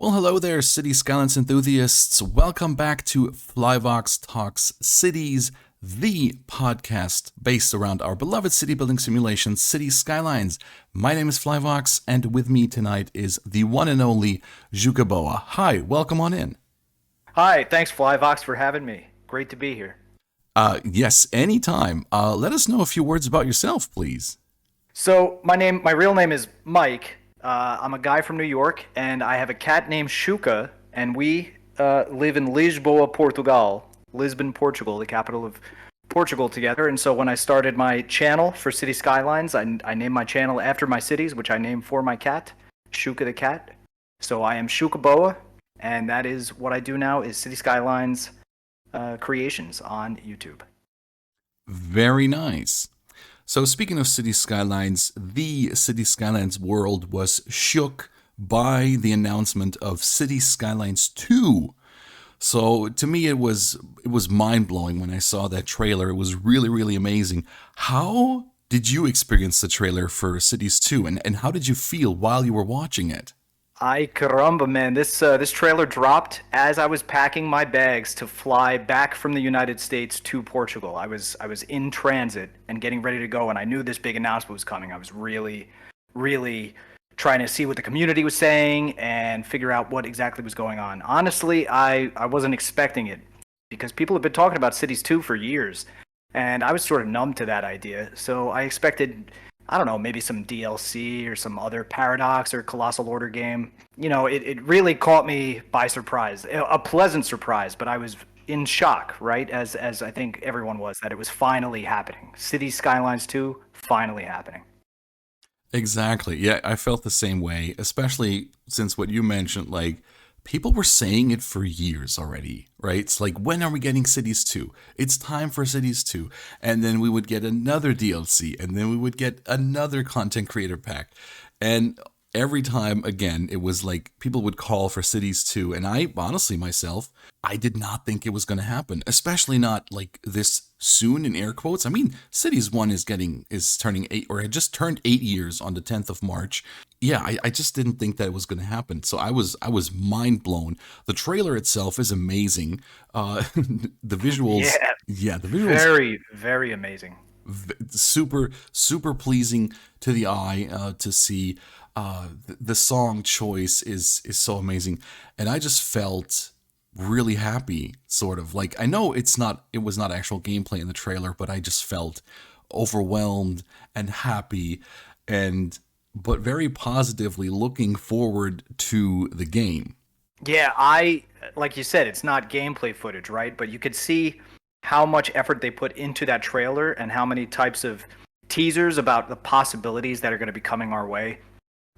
Well, hello there, City Skylines enthusiasts. Welcome back to Flyvox Talks Cities, the podcast based around our beloved city building simulation, City Skylines. My name is Flyvox, and with me tonight is the one and only Xucaboa. Hi, welcome on in. Hi, thanks Flyvox for having me. Great to be here. Yes, anytime. Let us know a few words about yourself, please. So my real name is Mike. I'm a guy from New York, and I have a cat named Xuca, and we live in Lisboa, Portugal, Lisbon, Portugal, the capital of Portugal, together. And so when I started my channel for City Skylines, I named my channel after my cities, which I named for my cat, Xuca the cat. So I am Xucaboa, and that is what I do now is City Skylines creations on YouTube. Very nice. So, speaking of City Skylines, the City Skylines world was shook by the announcement of City Skylines 2. So, to me, it was mind blowing when I saw that trailer. It was really amazing. How did you experience the trailer for Cities 2, and how did you feel while you were watching it? Ay caramba, man! This trailer dropped as I was packing my bags to fly back from the United States to Portugal. I was in transit and getting ready to go, and I knew this big announcement was coming. I was really trying to see what the community was saying and figure out what exactly was going on. Honestly, I wasn't expecting it because people have been talking about Cities 2 for years, and I was sort of numb to that idea. So I expected, I don't know, maybe some DLC or some other Paradox or Colossal Order game. It really caught me by surprise, a pleasant surprise, but I was in shock, right? As I think everyone was, that it was finally happening. City Skylines 2 finally happening. Exactly. Yeah, I felt the same way, especially since what you mentioned, like, people were saying it for years already, right? It's like, when are we getting Cities 2? It's time for Cities 2. And then we would get another DLC, and then we would get another content creator pack. And every time, again, it was like people would call for Cities 2. And I, honestly, myself, I did not think it was going to happen, especially not like this soon in air quotes. I mean, Cities 1 is turning 8, or had just turned 8 years on the 10th of March. Yeah, I just didn't think that it was going to happen. So I was mind blown. The trailer itself is amazing. The visuals, Yeah, yeah, the visuals very amazing. super pleasing to the eye to see. The song choice is so amazing, and I just felt really happy. Sort of like, I know it was not actual gameplay in the trailer, but I just felt overwhelmed and happy, and but very positively looking forward to the game. Yeah, like you said, it's not gameplay footage, right? But you could see how much effort they put into that trailer and how many types of teasers about the possibilities that are going to be coming our way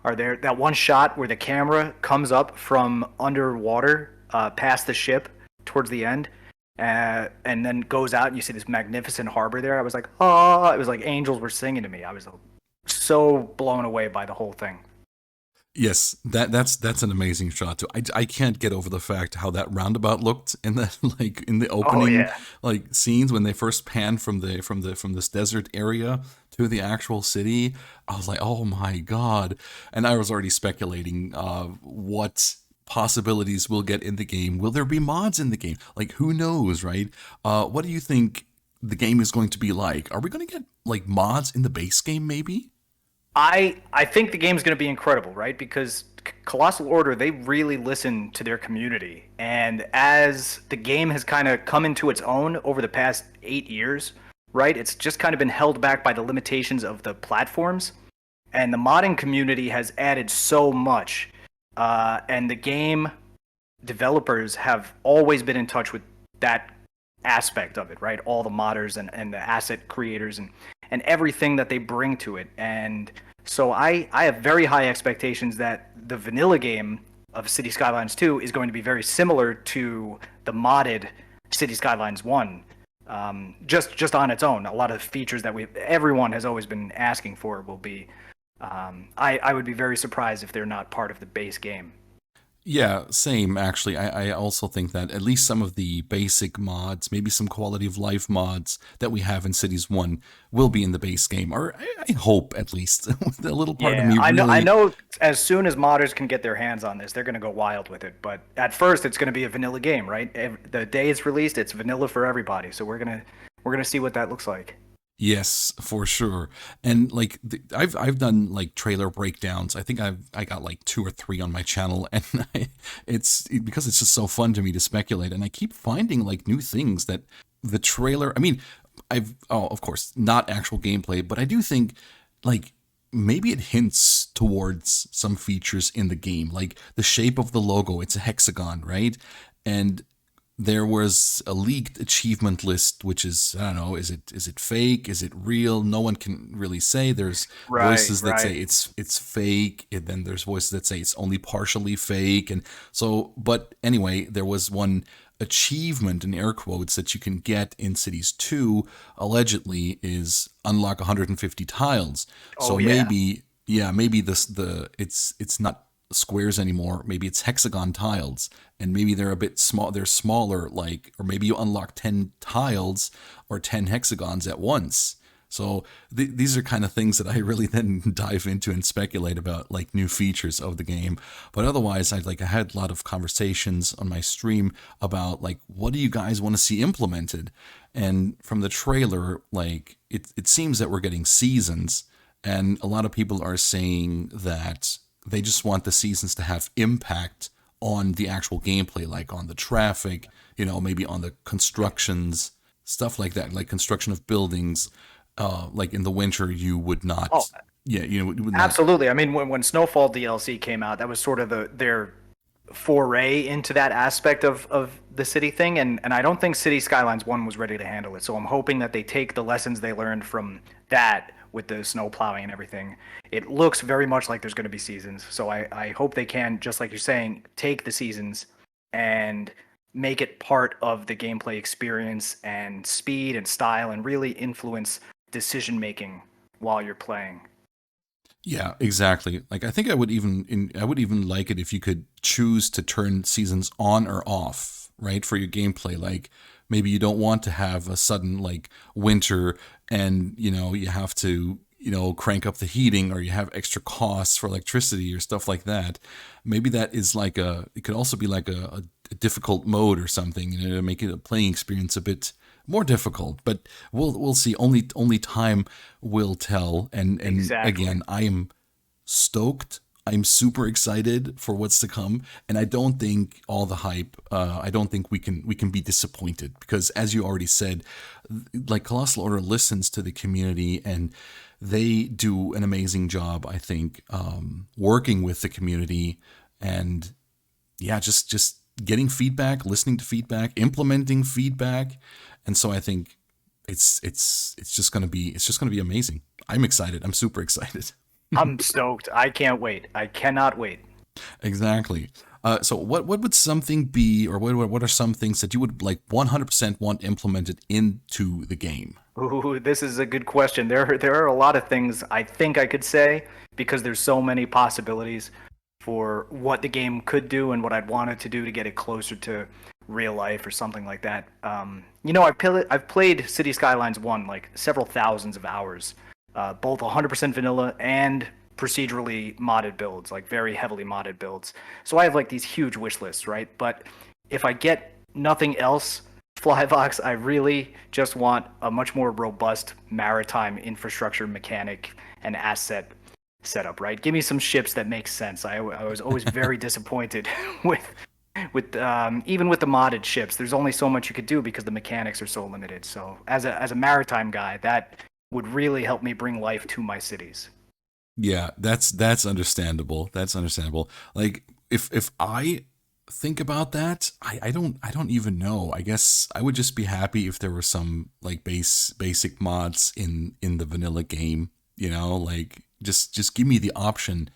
are there. That one shot where the camera comes up from underwater past the ship towards the end, and then goes out and you see this magnificent harbor there. I was like, oh, it was like angels were singing to me. I was so blown away by the whole thing. Yes, that's an amazing shot too. I can't get over the fact how that roundabout looked in the like in the Oh opening yeah. like scenes when they first panned from this desert area to the actual city. I was like, oh my god! And I was already speculating what possibilities we'll get in the game. Will there be mods in the game? Like, who knows, right? What do you think the game is going to be like? Are we going to get like mods in the base game, maybe? I think the game's going to be incredible, right? Because Colossal Order, they really listen to their community, and as the game has kind of come into its own over the past 8 years, right? It's just kind of been held back by the limitations of the platforms, and the modding community has added so much, and the game developers have always been in touch with that aspect of it, right? All the modders and the asset creators and everything that they bring to it. And so I have very high expectations that the vanilla game of City Skylines 2 is going to be very similar to the modded City Skylines 1. Just on its own, a lot of features that everyone has always been asking for will be. I would be very surprised if they're not part of the base game. Yeah, same actually. I also think that at least some of the basic mods, maybe some quality of life mods that we have in Cities 1 will be in the base game, or I hope at least. A little part of Yeah, me I know. I really. know. As soon as modders can get their hands on this, they're going to go wild with it. But at first, it's going to be a vanilla game, right? The day it's released, it's vanilla for everybody. So we're gonna see what that looks like. Yes, for sure. And like I've done like trailer breakdowns. I think I got like two or three on my channel, and because it's just so fun to me to speculate, and I keep finding like new things that the trailer. I mean, of course not actual gameplay, but I do think like maybe it hints towards some features in the game, like the shape of the logo. It's a hexagon, right? And there was a leaked achievement list, which is, I don't know, is it fake, is it real? No one can really say. There's Right, voices that say right. it's fake, and then there's voices that say it's only partially fake. And so, but anyway, there was one achievement in air quotes that you can get in Cities 2, allegedly, is unlock 150 tiles. Oh So yeah. maybe, yeah, maybe it's not squares anymore. Maybe it's hexagon tiles, and maybe they're a bit small. They're smaller, like, or maybe you unlock 10 tiles or 10 hexagons at once. So these are kind of things that I really then dive into and speculate about, like new features of the game. But otherwise, I had a lot of conversations on my stream about like what do you guys want to see implemented, and from the trailer, like it seems that we're getting seasons, and a lot of people are saying that they just want the seasons to have impact on the actual gameplay, like on the traffic, maybe on the constructions, stuff like that, like construction of buildings. Like in the winter, you would Oh, not, yeah, you would not. absolutely. I mean, when Snowfall DLC came out, that was sort of their foray into that aspect of the city thing, and I don't think City Skylines 1 was ready to handle it. So I'm hoping that they take the lessons they learned from that with the snow plowing and everything. It looks very much like there's going to be seasons. So I hope they can, just like you're saying, take the seasons and make it part of the gameplay experience and speed and style and really influence decision making while you're playing. Yeah, exactly. Like I think I would even like it if you could choose to turn seasons on or off, right, for your gameplay. Like maybe you don't want to have a sudden like winter, and you have to crank up the heating, or you have extra costs for electricity or stuff like that. Maybe that is like it could also be like a difficult mode or something, to make it a playing experience a bit more difficult. But we'll see. Only time will tell. And Exactly. again, I am stoked. I'm super excited for what's to come, and I don't think all the hype. I don't think we can be disappointed, because, as you already said, like Colossal Order listens to the community, and they do an amazing job. I think working with the community, and yeah, just getting feedback, listening to feedback, implementing feedback, and so I think it's just gonna be amazing. I'm excited. I'm super excited. I'm stoked. I can't wait. I cannot wait. Exactly. So what would something be, or what are some things that you would like 100% want implemented into the game? Ooh, this is a good question. There are a lot of things I think I could say because there's so many possibilities for what the game could do and what I'd want it to do to get it closer to real life or something like that. I've played City Skylines 1 like several thousands of hours, both 100% vanilla and procedurally modded builds, like very heavily modded builds. So I have like these huge wish lists, right? But if I get nothing else, Flyvox, I really just want a much more robust maritime infrastructure mechanic and asset setup, right? Give me some ships that make sense. I was always very disappointed with even with the modded ships. There's only so much you could do because the mechanics are so limited. So as a maritime guy, that would really help me bring life to my cities. Yeah, that's understandable. That's understandable. Like if I think about that, I don't even know. I guess I would just be happy if there were some like basic mods in the vanilla game, like just give me the option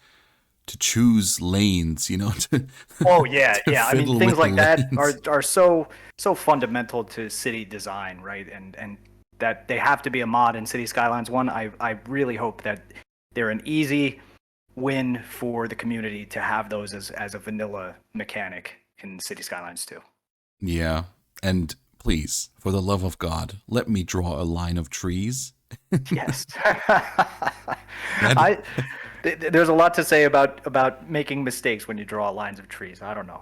to choose lanes, to Oh yeah, to yeah. I mean, fiddle things with the like that lanes. are so fundamental to city design, right? And that they have to be a mod in City Skylines 1. I really hope that they're an easy win for the community to have those as a vanilla mechanic in City Skylines too. Yeah. And please, for the love of God, let me draw a line of trees. Yes. That I there's a lot to say about making mistakes when you draw lines of trees. I don't know.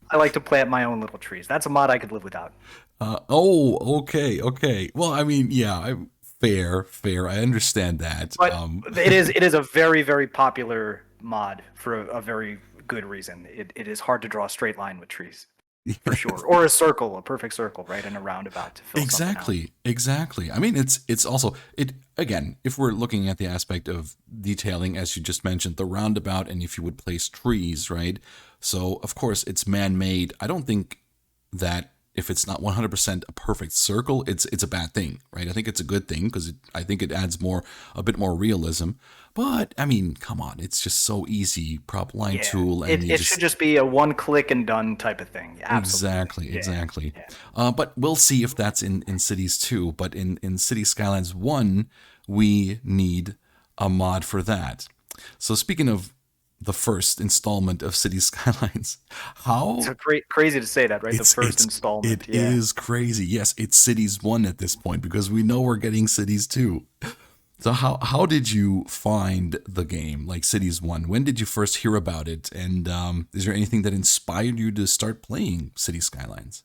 I like to plant my own little trees. That's a mod I could live without. oh, okay, okay. Well, I mean, yeah, fair, fair. I understand that. But it is a very very popular mod for a very good reason. It is hard to draw a straight line with trees for sure, or a circle, a perfect circle, right, and a roundabout to fill something out. Exactly, exactly. I mean, it's also it again. If we're looking at the aspect of detailing, as you just mentioned, the roundabout, and if you would place trees, right? So of course it's man-made. I don't think that if it's not 100% a perfect circle, it's a bad thing, right? I think it's a good thing because I think it adds a bit more realism. But I mean, come on, it's just so easy. Prop line Yeah, tool, and it you it should just just be a one click and done type of thing. Absolutely. exactly, Yeah. exactly. Yeah. But we'll see if that's in cities too. But in City Skylines 1, we need a mod for that. So speaking of the first installment of City Skylines, It's how a crazy to say that, right? The it's first it's it installment. Yeah. is crazy. Yes, it's Cities 1 at this point because we know we're getting Cities 2. So how did you find the game, like Cities 1? When did you first hear about it? And is there anything that inspired you to start playing City Skylines?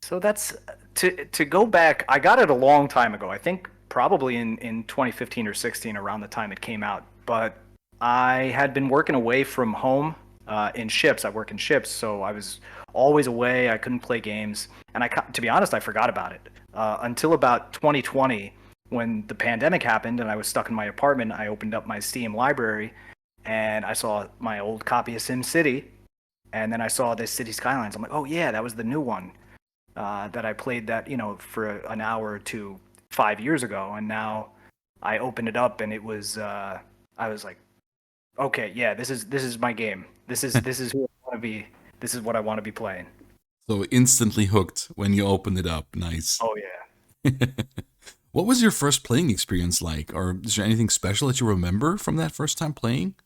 So that's to go back. I got it a long time ago. I think probably in 2015 or 16, around the time it came out. But I had been working away from home in ships. I work in ships, so I was always away. I couldn't play games, and to be honest, I forgot about it until about 2020 when the pandemic happened and I was stuck in my apartment. I opened up my Steam library and I saw my old copy of SimCity, and then I saw this City Skylines. I'm like, oh yeah, that was the new one that I played that for an hour or two 5 years ago, and now I opened it up and it was I was like, okay, yeah, this is my game. This is who I want to be. This is what I want to be playing. So instantly hooked when you opened it up. Nice. Oh yeah. What was your first playing experience like? Or is there anything special that you remember from that first time playing?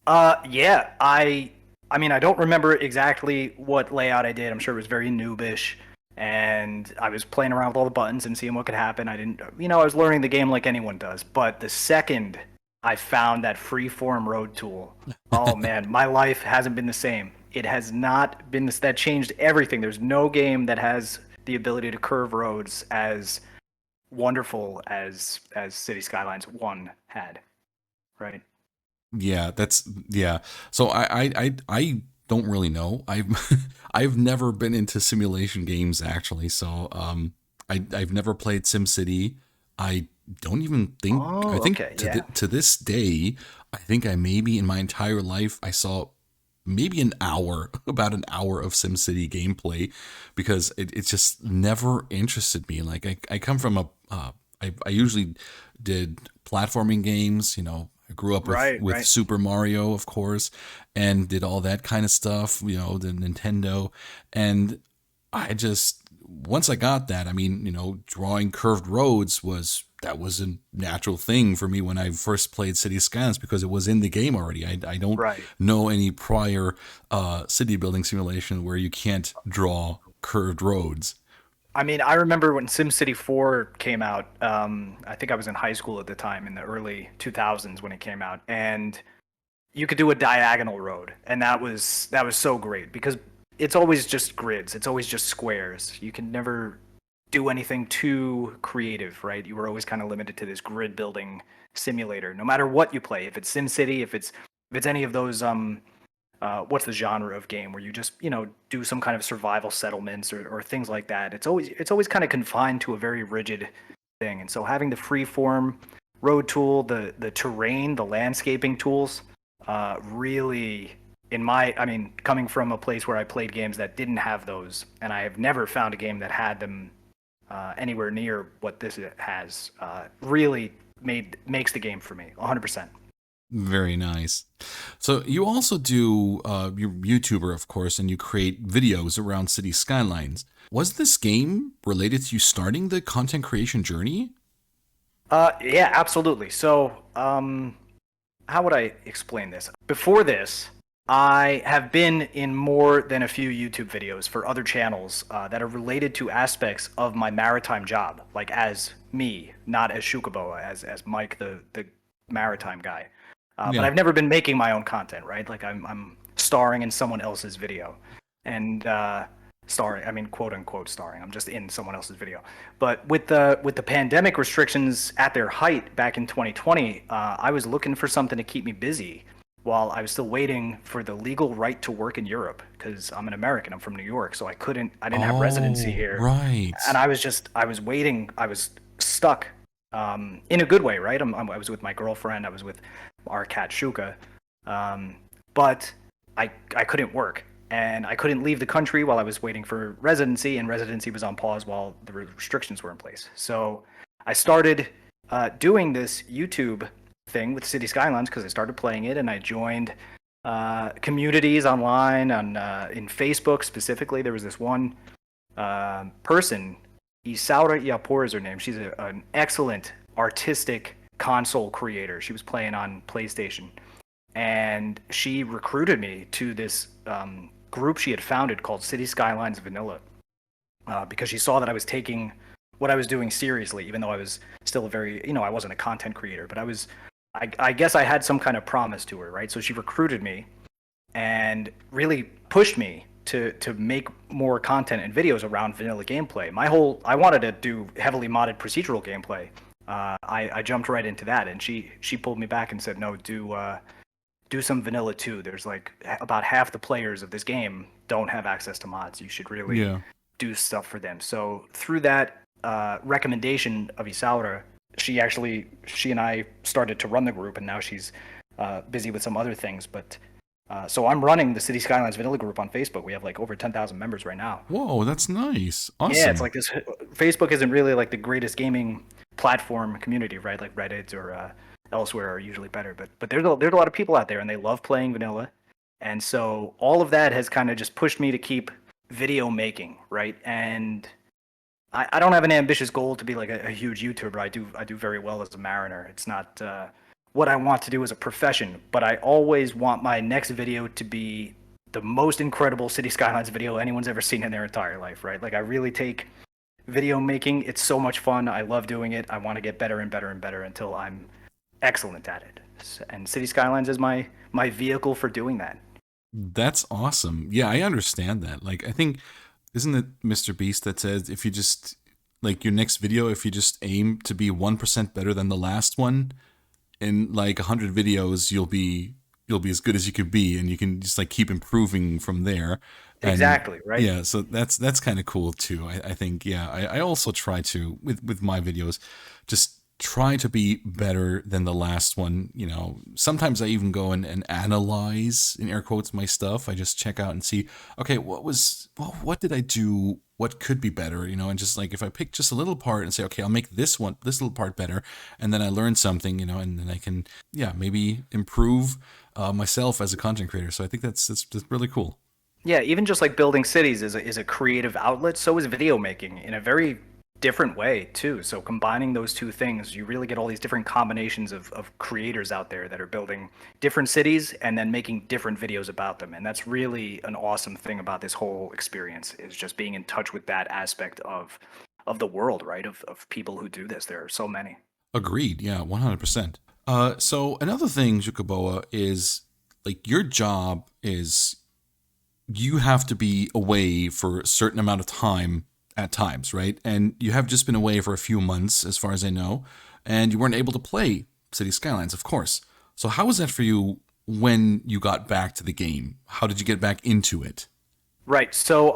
Yeah. I mean, I don't remember exactly what layout I did. I'm sure it was very noobish, and I was playing around with all the buttons and seeing what could happen. I didn't, I was learning the game like anyone does. But the second I found that freeform road tool, oh man, my life hasn't been the same. It has not been this. That changed everything. There's no game that has the ability to curve roads as wonderful as City Skylines 1 had, right? Yeah, that's yeah. So I don't really know. I've never been into simulation games actually. So I've never played SimCity. I don't even think I Oh, think okay, yeah. to this day I think I maybe in my entire life I saw maybe an hour about an hour of SimCity gameplay because it just never interested me. Like I come from I usually did platforming games, I grew up Right, with right. Super Mario, of course, and did all that kind of stuff, the Nintendo. And I just, once I got that, I mean, drawing curved roads that was a natural thing for me when I first played City Skylines because it was in the game already. I don't Right. know any prior city building simulation where you can't draw curved roads. I mean, I remember when SimCity 4 came out. I think I was in high school at the time in the early 2000s when it came out, and you could do a diagonal road, and that was so great because it's always just grids. It's always just squares. You can never do anything too creative, right? You were always kind of limited to this grid building simulator, no matter what you play. If it's SimCity, if it's any of those what's the genre of game where you just do some kind of survival settlements or things like that. It's always kind of confined to a very rigid thing, and so having the free form road tool, the terrain, the landscaping tools, really, I mean, coming from a place where I played games that didn't have those, and I have never found a game that had them anywhere near what this has, really makes the game for me 100%. Very nice. So you also do you're YouTuber, of course, and you create videos around city skylines. Was this game related to you starting the content creation journey? Yeah, absolutely. So, how would I explain this? Before this, I have been in more than a few YouTube videos for other channels that are related to aspects of my maritime job, like as me, not as Xucaboa, as Mike, the maritime guy. But Yeah. I've never been making my own content, right? Like I'm starring in someone else's video, and starring, I mean, quote unquote starring. I'm just in someone else's video. But with the pandemic restrictions at their height back in 2020, I was looking for something to keep me busy while I was still waiting for the legal right to work in Europe because I'm an American. I'm from New York, so I didn't have residency Oh, here, right. and I was waiting. I was stuck, in a good way, right? I was with my girlfriend. I was with our cat Shuka, um, but I couldn't work, and I couldn't leave the country while I was waiting for residency, and residency was on pause while the restrictions were in place. So I started doing this YouTube thing with City Skylines because I started playing it, and I joined communities online on in Facebook specifically. There was this one person, Isaura Yapor is her name. She's an excellent artistic console creator. She was playing on PlayStation, and she recruited me to this group she had founded called City Skylines Vanilla because she saw that I was taking what I was doing seriously, even though I was still a very, I wasn't a content creator, but I guess I had some kind of promise to her, right? So she recruited me and really pushed me to make more content and videos around vanilla gameplay. I wanted to do heavily modded procedural gameplay. I jumped right into that, and she pulled me back and said, no, do some vanilla too. There's like about half the players of this game don't have access to mods. You should really Yeah. do stuff for them. So through that recommendation of Isaura, she and I started to run the group, and now she's busy with some other things. But so I'm running the City Skylines Vanilla group on Facebook. We have like over 10,000 members right now. Whoa, that's nice. Yeah, it's Awesome. like this. Facebook isn't really like the greatest gaming platform community, right? Like Reddit or elsewhere are usually better. But there's a lot of people out there, and they love playing vanilla. And so all of that has kind of just pushed me to keep video making, right? And I don't have an ambitious goal to be like a huge YouTuber. I do very well as a mariner. It's not what I want to do as a profession, but I always want my next video to be the most incredible City Skylines video anyone's ever seen in their entire life, right? Like I really take video making. It's so much fun. I love doing it. I want to get better and better and better until I'm excellent at it. And City Skylines is my vehicle for doing that. That's awesome. Yeah, I understand that. Like, I think, isn't it Mr. Beast that says if you just, like, your next video, if you just aim to be 1% better than the last one, in like 100 videos, you'll be as good as you could be, and you can just like keep improving from there. And Exactly, right? yeah, so that's kind of cool too. I think, yeah, I also try to with my videos just try to be better than the last one. Sometimes I even go and analyze, in air quotes, my stuff. I just check out and see, okay, what did I do, what could be better, and just like if I pick just a little part and say, okay, I'll make this little part better, and then I learn something, and then I can, yeah, maybe improve myself as a content creator. So I think that's really cool. Yeah, even just like building cities is a creative outlet. So is video making in a very different way too. So combining those two things, you really get all these different combinations of creators out there that are building different cities and then making different videos about them. And that's really an awesome thing about this whole experience is just being in touch with that aspect of the world, right? Of people who do this. There are so many. Agreed. Yeah, 100%. So another thing, Jukaboa, is like your job is you have to be away for a certain amount of time at times, right? And you have just been away for a few months, as far as I know, and you weren't able to play City Skylines, of course. So how was that for you when you got back to the game? How did you get back into it? Right. So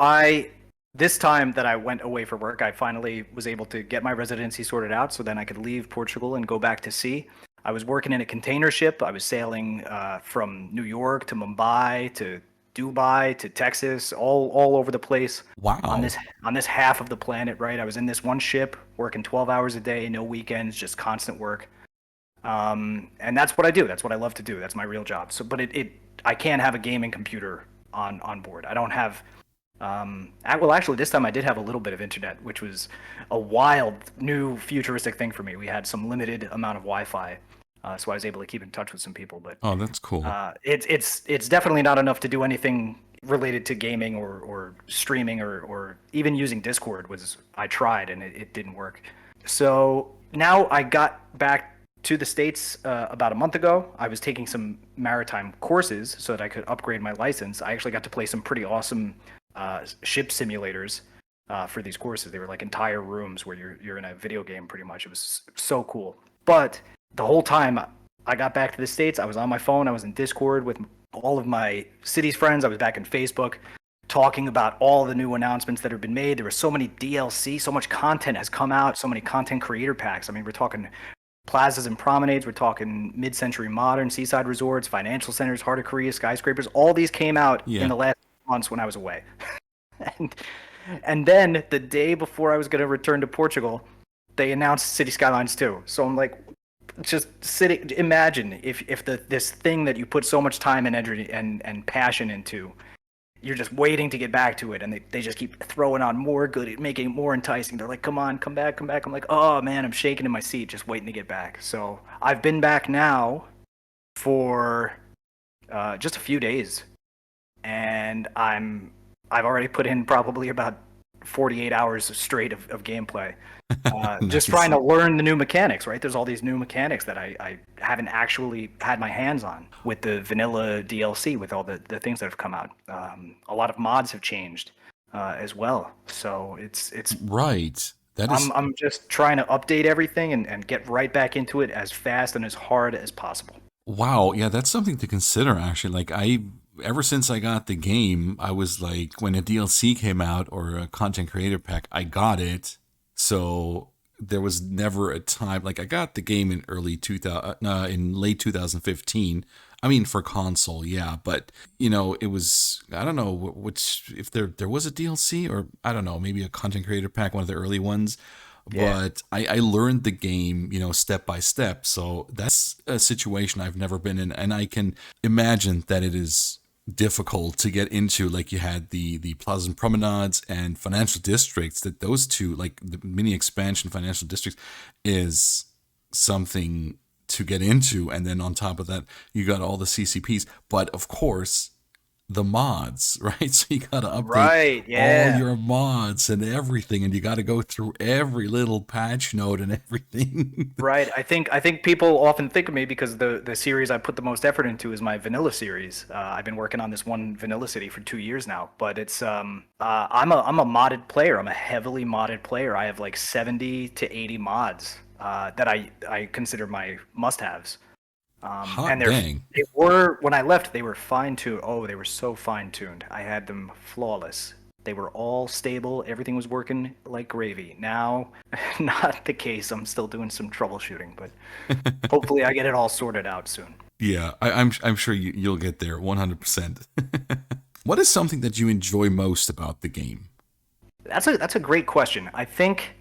this time that I went away for work, I finally was able to get my residency sorted out so then I could leave Portugal and go back to sea. I was working in a container ship. I was sailing from New York to Mumbai to Dubai to Texas, all over the place on Wow. this half of the planet, right? I was in this one ship working 12 hours a day, no weekends, just constant work. And that's what I do. That's what I love to do. That's my real job. So, but I can't have a gaming computer on board. I don't have. Well, actually, this time I did have a little bit of internet, which was a wild, new, futuristic thing for me. We had some limited amount of Wi-Fi, So I was able to keep in touch with some people, but Oh, that's cool. it's definitely not enough to do anything related to gaming or streaming or even using Discord. Was I tried and it didn't work. So now I got back to the States about a month ago. I was taking some maritime courses so that I could upgrade my license. I actually got to play some pretty awesome ship simulators for these courses. They were like entire rooms where you're in a video game pretty much. It was so cool. But the whole time I got back to the States, I was on my phone. I was in Discord with all of my city's friends. I was back in Facebook talking about all the new announcements that have been made. There were so many DLC, so much content has come out, so many content creator packs. I mean, we're talking plazas and promenades, we're talking mid-century modern, seaside resorts, financial centers, heart of Korea, skyscrapers. All these came out in Yeah. the last months when I was away. and and then the day before I was going to return to Portugal, they announced City Skylines 2. So I'm like, just sitting. Imagine if this thing that you put so much time and energy and passion into, you're just waiting to get back to it, and they just keep throwing on more good, making it more enticing. They're like, come on, come back, come back. I'm like, oh man, I'm shaking in my seat, just waiting to get back. So I've been back now for just a few days, and I've already put in probably about 48 hours straight of gameplay. Just Nice. trying to learn the new mechanics, right? There's all these new mechanics that I haven't actually had my hands on with the vanilla DLC, with all the things that have come out. A lot of mods have changed as well. So it's Right. That is I'm just trying to update everything and get right back into it as fast and as hard as possible. wow. Yeah, that's something to consider actually. Like ever since I got the game, I was like when a DLC came out or a content creator pack, I got it. So there was never a time like I got the game in early 2000 in late 2015. I mean for console, yeah, but it was I don't know which if there was a DLC or I don't know, maybe a content creator pack, one of the early ones, Yeah. but I learned the game, step by step. So that's a situation I've never been in, and I can imagine that it is difficult to get into. Like you had the Pleasant Promenades and Financial Districts. That those two, like the mini expansion Financial Districts, is something to get into, and then on top of that, you got all the CCPs. But of course, the mods, right? So you got to update Right. all Yeah. your mods and everything, and you got to go through every little patch note and everything. Right. I think people often think of me because the series I put the most effort into is my vanilla series. I've been working on this one vanilla city for 2 years now, but it's I'm a modded player. I'm a heavily modded player. I have like 70 to 80 mods that I consider my must-haves. And Hot dang. they were when I left, they were fine-tuned. Oh, they were so fine-tuned. I had them flawless. They were all stable. Everything was working like gravy. Now, not the case. I'm still doing some troubleshooting, but hopefully I get it all sorted out soon. Yeah, I'm sure you'll get there 100%. What is something that you enjoy most about the game? That's a great question. I think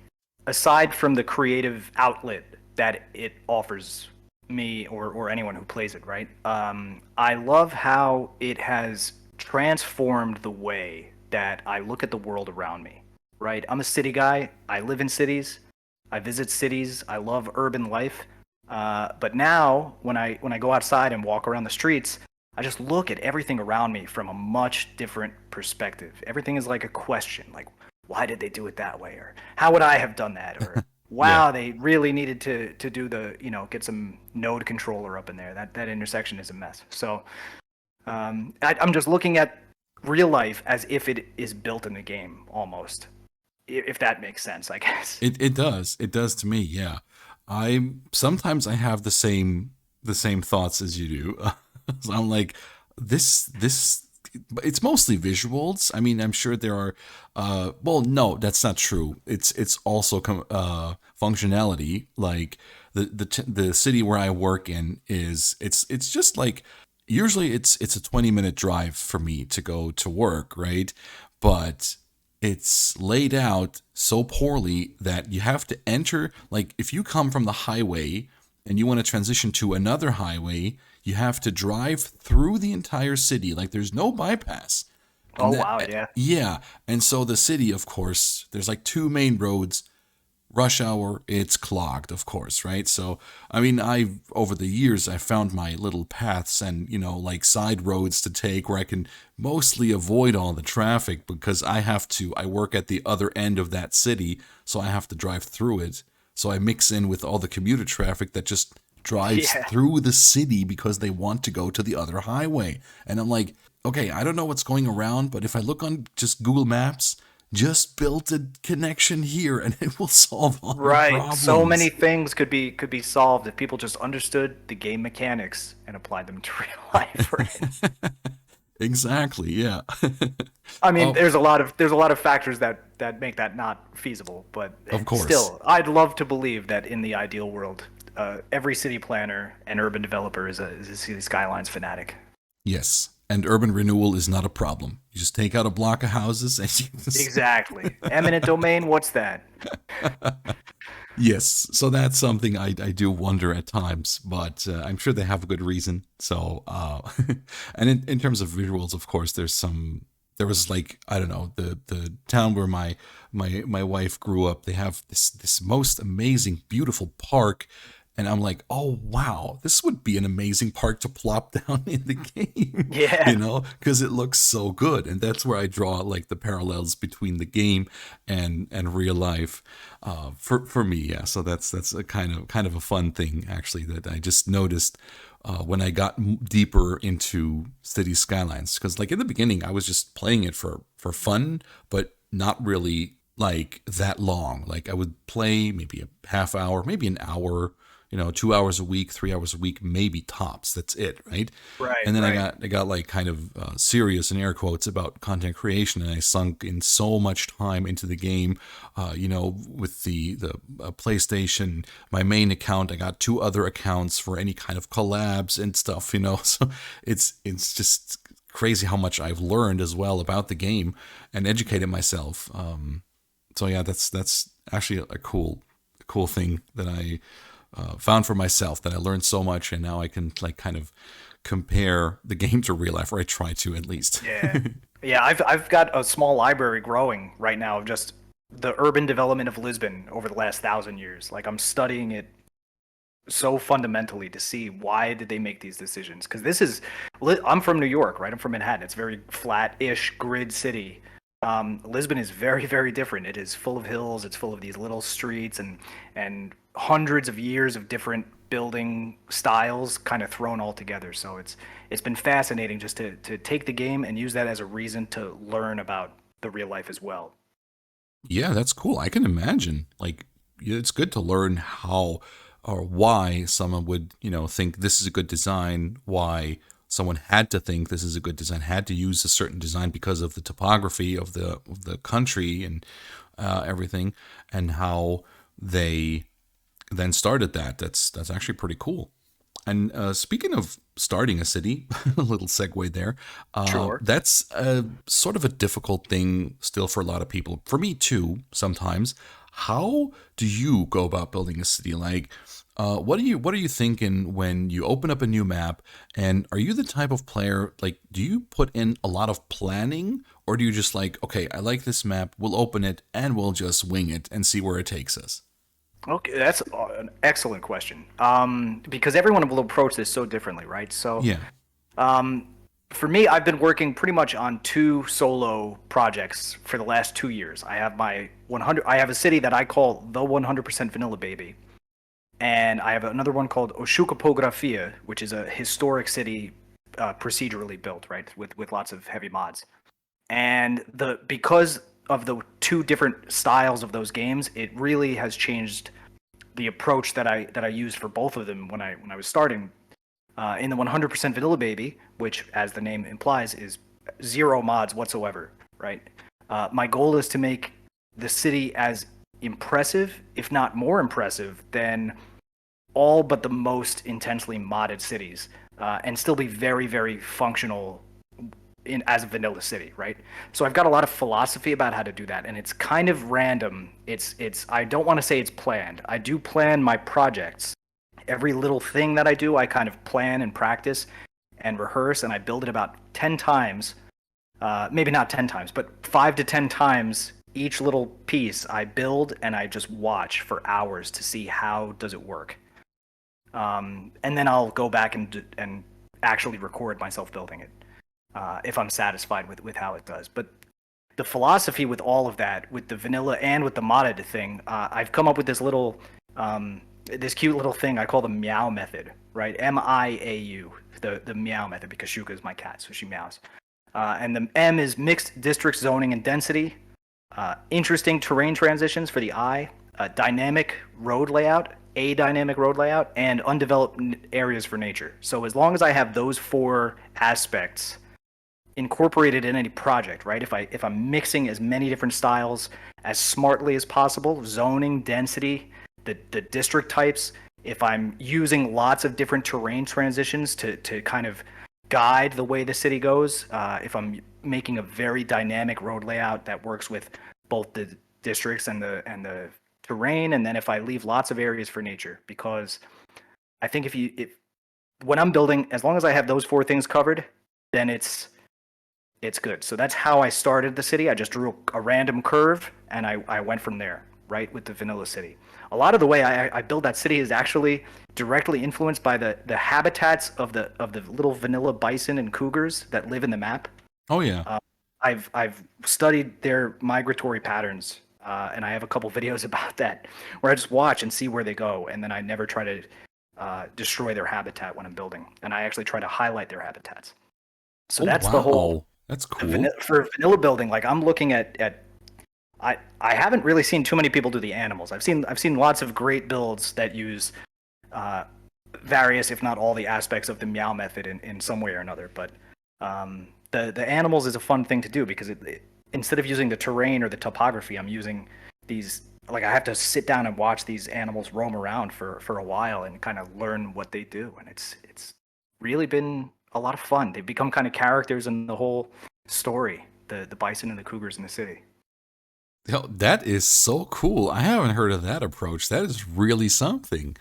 aside from the creative outlet that it offers me or anyone who plays it, right? I love how it has transformed the way that I look at the world around me, right? I'm a city guy. I live in cities. I visit cities. I love urban life. But now, when I go outside and walk around the streets, I just look at everything around me from a much different perspective. Everything is like a question, like why did they do it that way, or how would I have done that, or Yeah. wow, they really needed to do the get some node controller up in there. That intersection is a mess. So I'm just looking at real life as if it is built in the game almost, if that makes sense, I guess. It does. It does to me. Yeah. I sometimes I have the same thoughts as you do. So I'm like this it's mostly visuals. I mean, I'm sure there are well, no, that's not true. It's also functionality. Like the city where I work in is it's just like usually it's a 20-minute drive for me to go to work, right? But it's laid out so poorly that you have to enter, like if you come from the highway and you want to transition to another highway, you have to drive through the entire city. Like there's no bypass. Oh And that, wow, yeah. yeah. And so the city, of course, there's like two main roads. rush hour, it's clogged, of course, right? So, I mean, I've over the years I found my little paths and, like side roads to take where I can mostly avoid all the traffic because I work at the other end of that city, so I have to drive through it. So I mix in with all the commuter traffic that just drives Yeah. through the city because they want to go to the other highway. And I'm like, okay, I don't know what's going around, but if I look on just Google Maps, just build a connection here and it will solve all your Right. So many problems. things could be solved if people just understood the game mechanics and applied them to real life, right? Exactly, yeah. I mean, Oh, there's a lot of factors that make that not feasible, but of course. still, I'd love to believe that in the ideal world, every city planner and urban developer is a City Skylines fanatic. Yes. And urban renewal is not a problem. You just take out a block of houses and you just Exactly. Eminent domain, what's that? yes, so that's something I do wonder at times, but I'm sure they have a good reason. So, and in terms of visuals, of course, there was like, I don't know, the town where my wife grew up, they have this most amazing, beautiful park. And I'm like, oh, wow, this would be an amazing park to plop down in the game, Yeah. because it looks so good. And that's where I draw like the parallels between the game and real life, for me. Yeah. So that's a kind of a fun thing actually that I just noticed when I got deeper into City Skylines. Because like in the beginning, I was just playing it for fun, but not really like that long. Like I would play maybe a half hour, maybe an hour, 2 hours a week, 3 hours a week, maybe tops. That's it, right? Right, And then right. I got like kind of serious in air quotes about content creation, and I sunk in so much time into the game. With the PlayStation, my main account, I got two other accounts for any kind of collabs and stuff. So it's just crazy how much I've learned as well about the game and educated myself. So yeah, that's actually a cool thing that I found for myself, that I learned so much, and now I can like kind of compare the game to real life, or I try to at least. Yeah. Yeah, I've got a small library growing right now of just the urban development of Lisbon over the last 1,000 years. Like I'm studying it so fundamentally to see why did they make these decisions. Because I'm from New York, right? I'm from Manhattan. It's a very flat-ish grid city. Lisbon is very, very different. It is full of hills. It's full of these little streets and hundreds of years of different building styles kind of thrown all together. So it's been fascinating just to take the game and use that as a reason to learn about the real life as well. Yeah, that's cool. I can imagine. Like, yeah, it's good to learn how or why someone would, think this is a good design, why someone had to think this is a good design, had to use a certain design because of the topography of the country and everything, and how they then started that. That's actually pretty cool. And speaking of starting a city, a little segue there. Sure. That's sort of a difficult thing still for a lot of people. For me too, sometimes. How do you go about building a city? Like, what are you thinking when you open up a new map? And are you the type of player, like, do you put in a lot of planning, or do you just like, okay, I like this map, we'll open it and we'll just wing it and see where it takes us? Okay, that's an excellent question. Because everyone will approach this so differently, right? So, Yeah. um, for me, I've been working pretty much on two solo projects for the last 2 years. I have my 100. I have a city that I call the 100% Vanilla Baby, and I have another one called Xucaboa, which is a historic city, procedurally built, right, with lots of heavy mods. And the because of the two different styles of those games, it really has changed the approach that I used for both of them when I was starting. In the 100% Vanilla Baby, which, as the name implies, is zero mods whatsoever, right? My goal is to make the city as impressive, if not more impressive, than all but the most intensely modded cities, and still be very, very functional in as a vanilla city, right? So I've got a lot of philosophy about how to do that, and it's kind of random. It's I don't want to say it's planned. I do plan my projects. Every little thing that I do, I kind of plan and practice and rehearse, and I build it about 10 times, maybe not 10 times, but 5 to 10 times each little piece I build and I just watch for hours to see how does it work. And then I'll go back and actually record myself building it if I'm satisfied with how it does. But the philosophy with all of that, with the vanilla and with the modded thing, I've come up with this cute little thing I call the meow method, right? MIAU, the meow method, because Shuka is my cat, so she meows. And the M is mixed district zoning and density, interesting terrain transitions for the I, dynamic road layout, a dynamic road layout, and undeveloped areas for nature. So as long as I have those four aspects incorporated in any project, right? If I'm mixing as many different styles as smartly as possible, zoning, density, the district types, if I'm using lots of different terrain transitions to kind of guide the way the city goes, if I'm making a very dynamic road layout that works with both the districts and the terrain, and then if I leave lots of areas for nature, because I think if when I'm building, as long as I have those four things covered, then it's good. So that's how I started the city. I just drew a random curve and I went from there, right, with the vanilla city. A lot of the way I build that city is actually directly influenced by the habitats of the little vanilla bison and cougars that live in the map. Oh yeah. I've studied their migratory patterns, and I have a couple videos about that where I just watch and see where they go, and then I never try to destroy their habitat when I'm building, and I actually try to highlight their habitats. So Oh that's the whole wow. That's cool. for vanilla building. Like I'm looking at I haven't really seen too many people do the animals. I've seen lots of great builds that use uh, various, if not all, the aspects of the meow method in some way or another. But the animals is a fun thing to do because instead of using the terrain or the topography, I'm using these. Like I have to sit down and watch these animals roam around for a while and kind of learn what they do, and it's really been a lot of fun. They've become kind of characters in the whole story. The bison and the cougars in the city. Yo, that is so cool. I haven't heard of that approach. That is really something.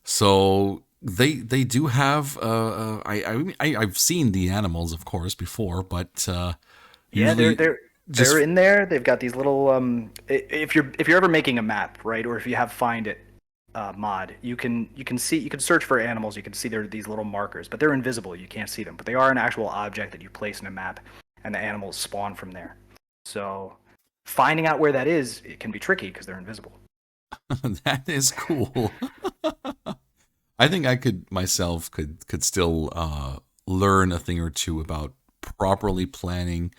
So they do have I've seen the animals of course before, but Yeah, they're usually they're just they're in there. They've got these little if you're ever making a map, right, or if you have Find It mod, you can search for animals. You can see there are these little markers, but they're invisible. You can't see them, but they are an actual object that you place in a map, and the animals spawn from there. So finding out where that is, it can be tricky because they're invisible. that is cool. I think I could myself could still learn a thing or two about properly planning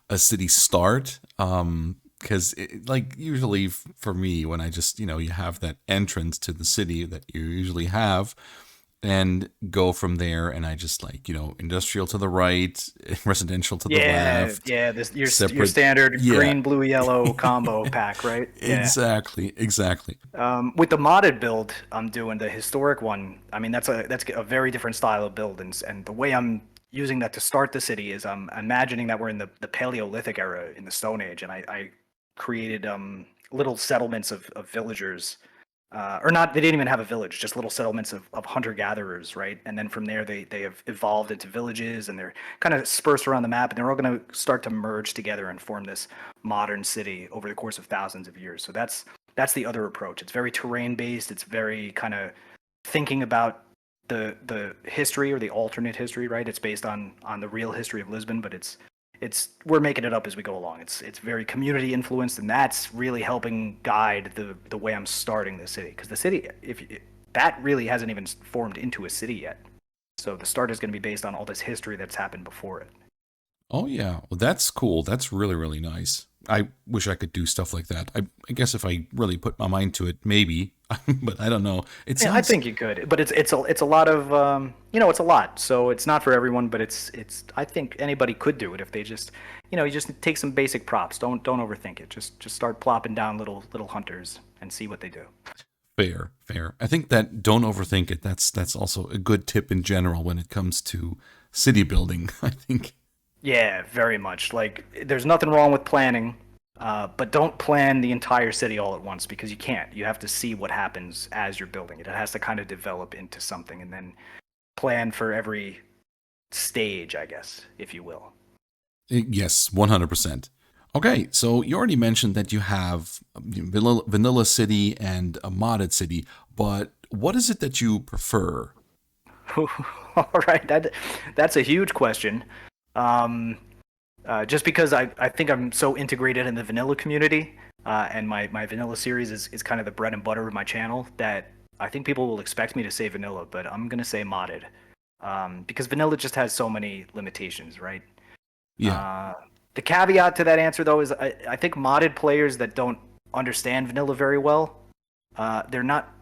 a city start. Because like usually for me, when I just you have that entrance to the city that you usually have, and go from there, and I just like industrial to the right, residential to the Yeah, left, yeah. This your separate. standard Yeah, green, blue, yellow combo pack, right? Yeah. exactly, exactly. With the modded build, I'm doing the historic one. I mean, that's a very different style of build, and the way I'm using that to start the city is I'm imagining that we're in the Paleolithic era in the Stone Age, and I created little settlements of villagers, or not. They didn't even have a village, just little settlements of hunter gatherers, right? And then from there, they have evolved into villages, and they're kind of dispersed around the map, and they're all going to start to merge together and form this modern city over the course of thousands of years. So that's the other approach. It's very terrain based. It's very kind of thinking about the history or the alternate history, right? It's based on the real history of Lisbon, but it's we're making it up as we go along. It's very community influenced, and that's really helping guide the way I'm starting the city. Because the city, if that really hasn't even formed into a city yet, so the start is going to be based on all this history that's happened before it. Oh yeah, well that's cool. That's really really nice. I wish I could do stuff like that. I guess if I really put my mind to it, maybe. But I don't know. It Yeah, I sounds think you could, but it's a lot of it's a lot. So it's not for everyone, but it's I think anybody could do it if they just you just take some basic props. Don't overthink it. Just start plopping down little hunters and see what they do. fair, fair. I think that don't overthink it. That's also a good tip in general when it comes to city building. I think. Yeah, very much. Like there's nothing wrong with planning, but don't plan the entire city all at once because you can't. You have to see what happens as you're building it. It has to kind of develop into something, and then plan for every stage, I guess, if you will. Yes, 100%. Okay, so you already mentioned that you have Vanilla City and a modded city, but what is it that you prefer? All right, that's a huge question. Um, just because I think I'm so integrated in the vanilla community, and my vanilla series is kind of the bread and butter of my channel that I think people will expect me to say vanilla, but I'm gonna say modded, because vanilla just has so many limitations, right? Yeah. Uh, the caveat to that answer though is I think modded players that don't understand vanilla very well, they're not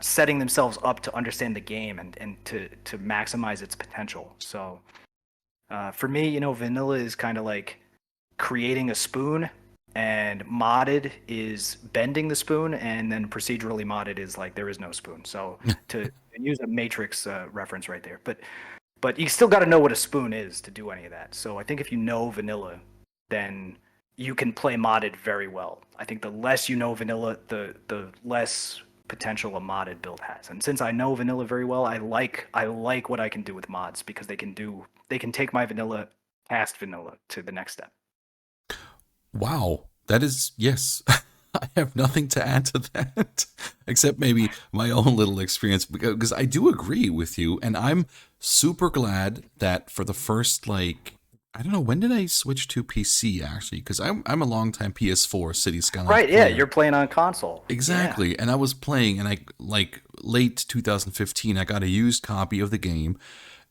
setting themselves up to understand the game and to maximize its potential. So for me, vanilla is kind of like creating a spoon, and modded is bending the spoon, and then procedurally modded is like there is no spoon. So to use a Matrix reference right there, but you still got to know what a spoon is to do any of that. So I think if you know vanilla, then you can play modded very well. I think the less you know vanilla, the less potential a modded build has. And since I know vanilla very well, I like what I can do with mods because they can take my vanilla past vanilla to the next step. Wow. That is, yes. I have nothing to add to that except maybe my own little experience because I do agree with you. And I'm super glad that for the first, like, I don't know, when did I switch to PC actually? Because I'm a longtime PS4 City Skylines Right, yeah, you're player. playing on console. Yeah. Exactly. And I was playing, and I, like, late 2015, I got a used copy of the game.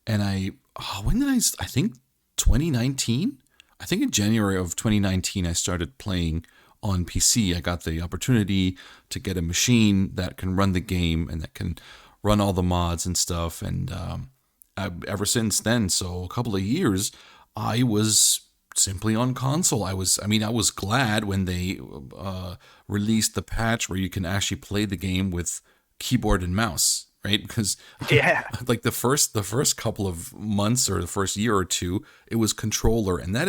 And when did I think 2019? I think in January of 2019, I started playing on PC. I got the opportunity to get a machine that can run the game and that can run all the mods and stuff. And ever since then, so a couple of years, I was simply on console. I was glad when they released the patch where you can actually play the game with keyboard and mouse, right? Because Yeah. like the first couple of months or the first year or two, it was controller, and it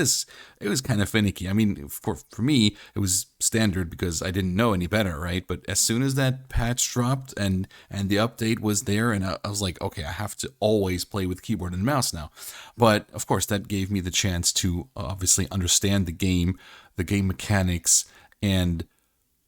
was kind of finicky. I mean, for me, it was standard because I didn't know any better, right? But as soon as that patch dropped and the update was there, and I was like, okay, I have to always play with keyboard and mouse now. But of course, that gave me the chance to obviously understand the game mechanics, and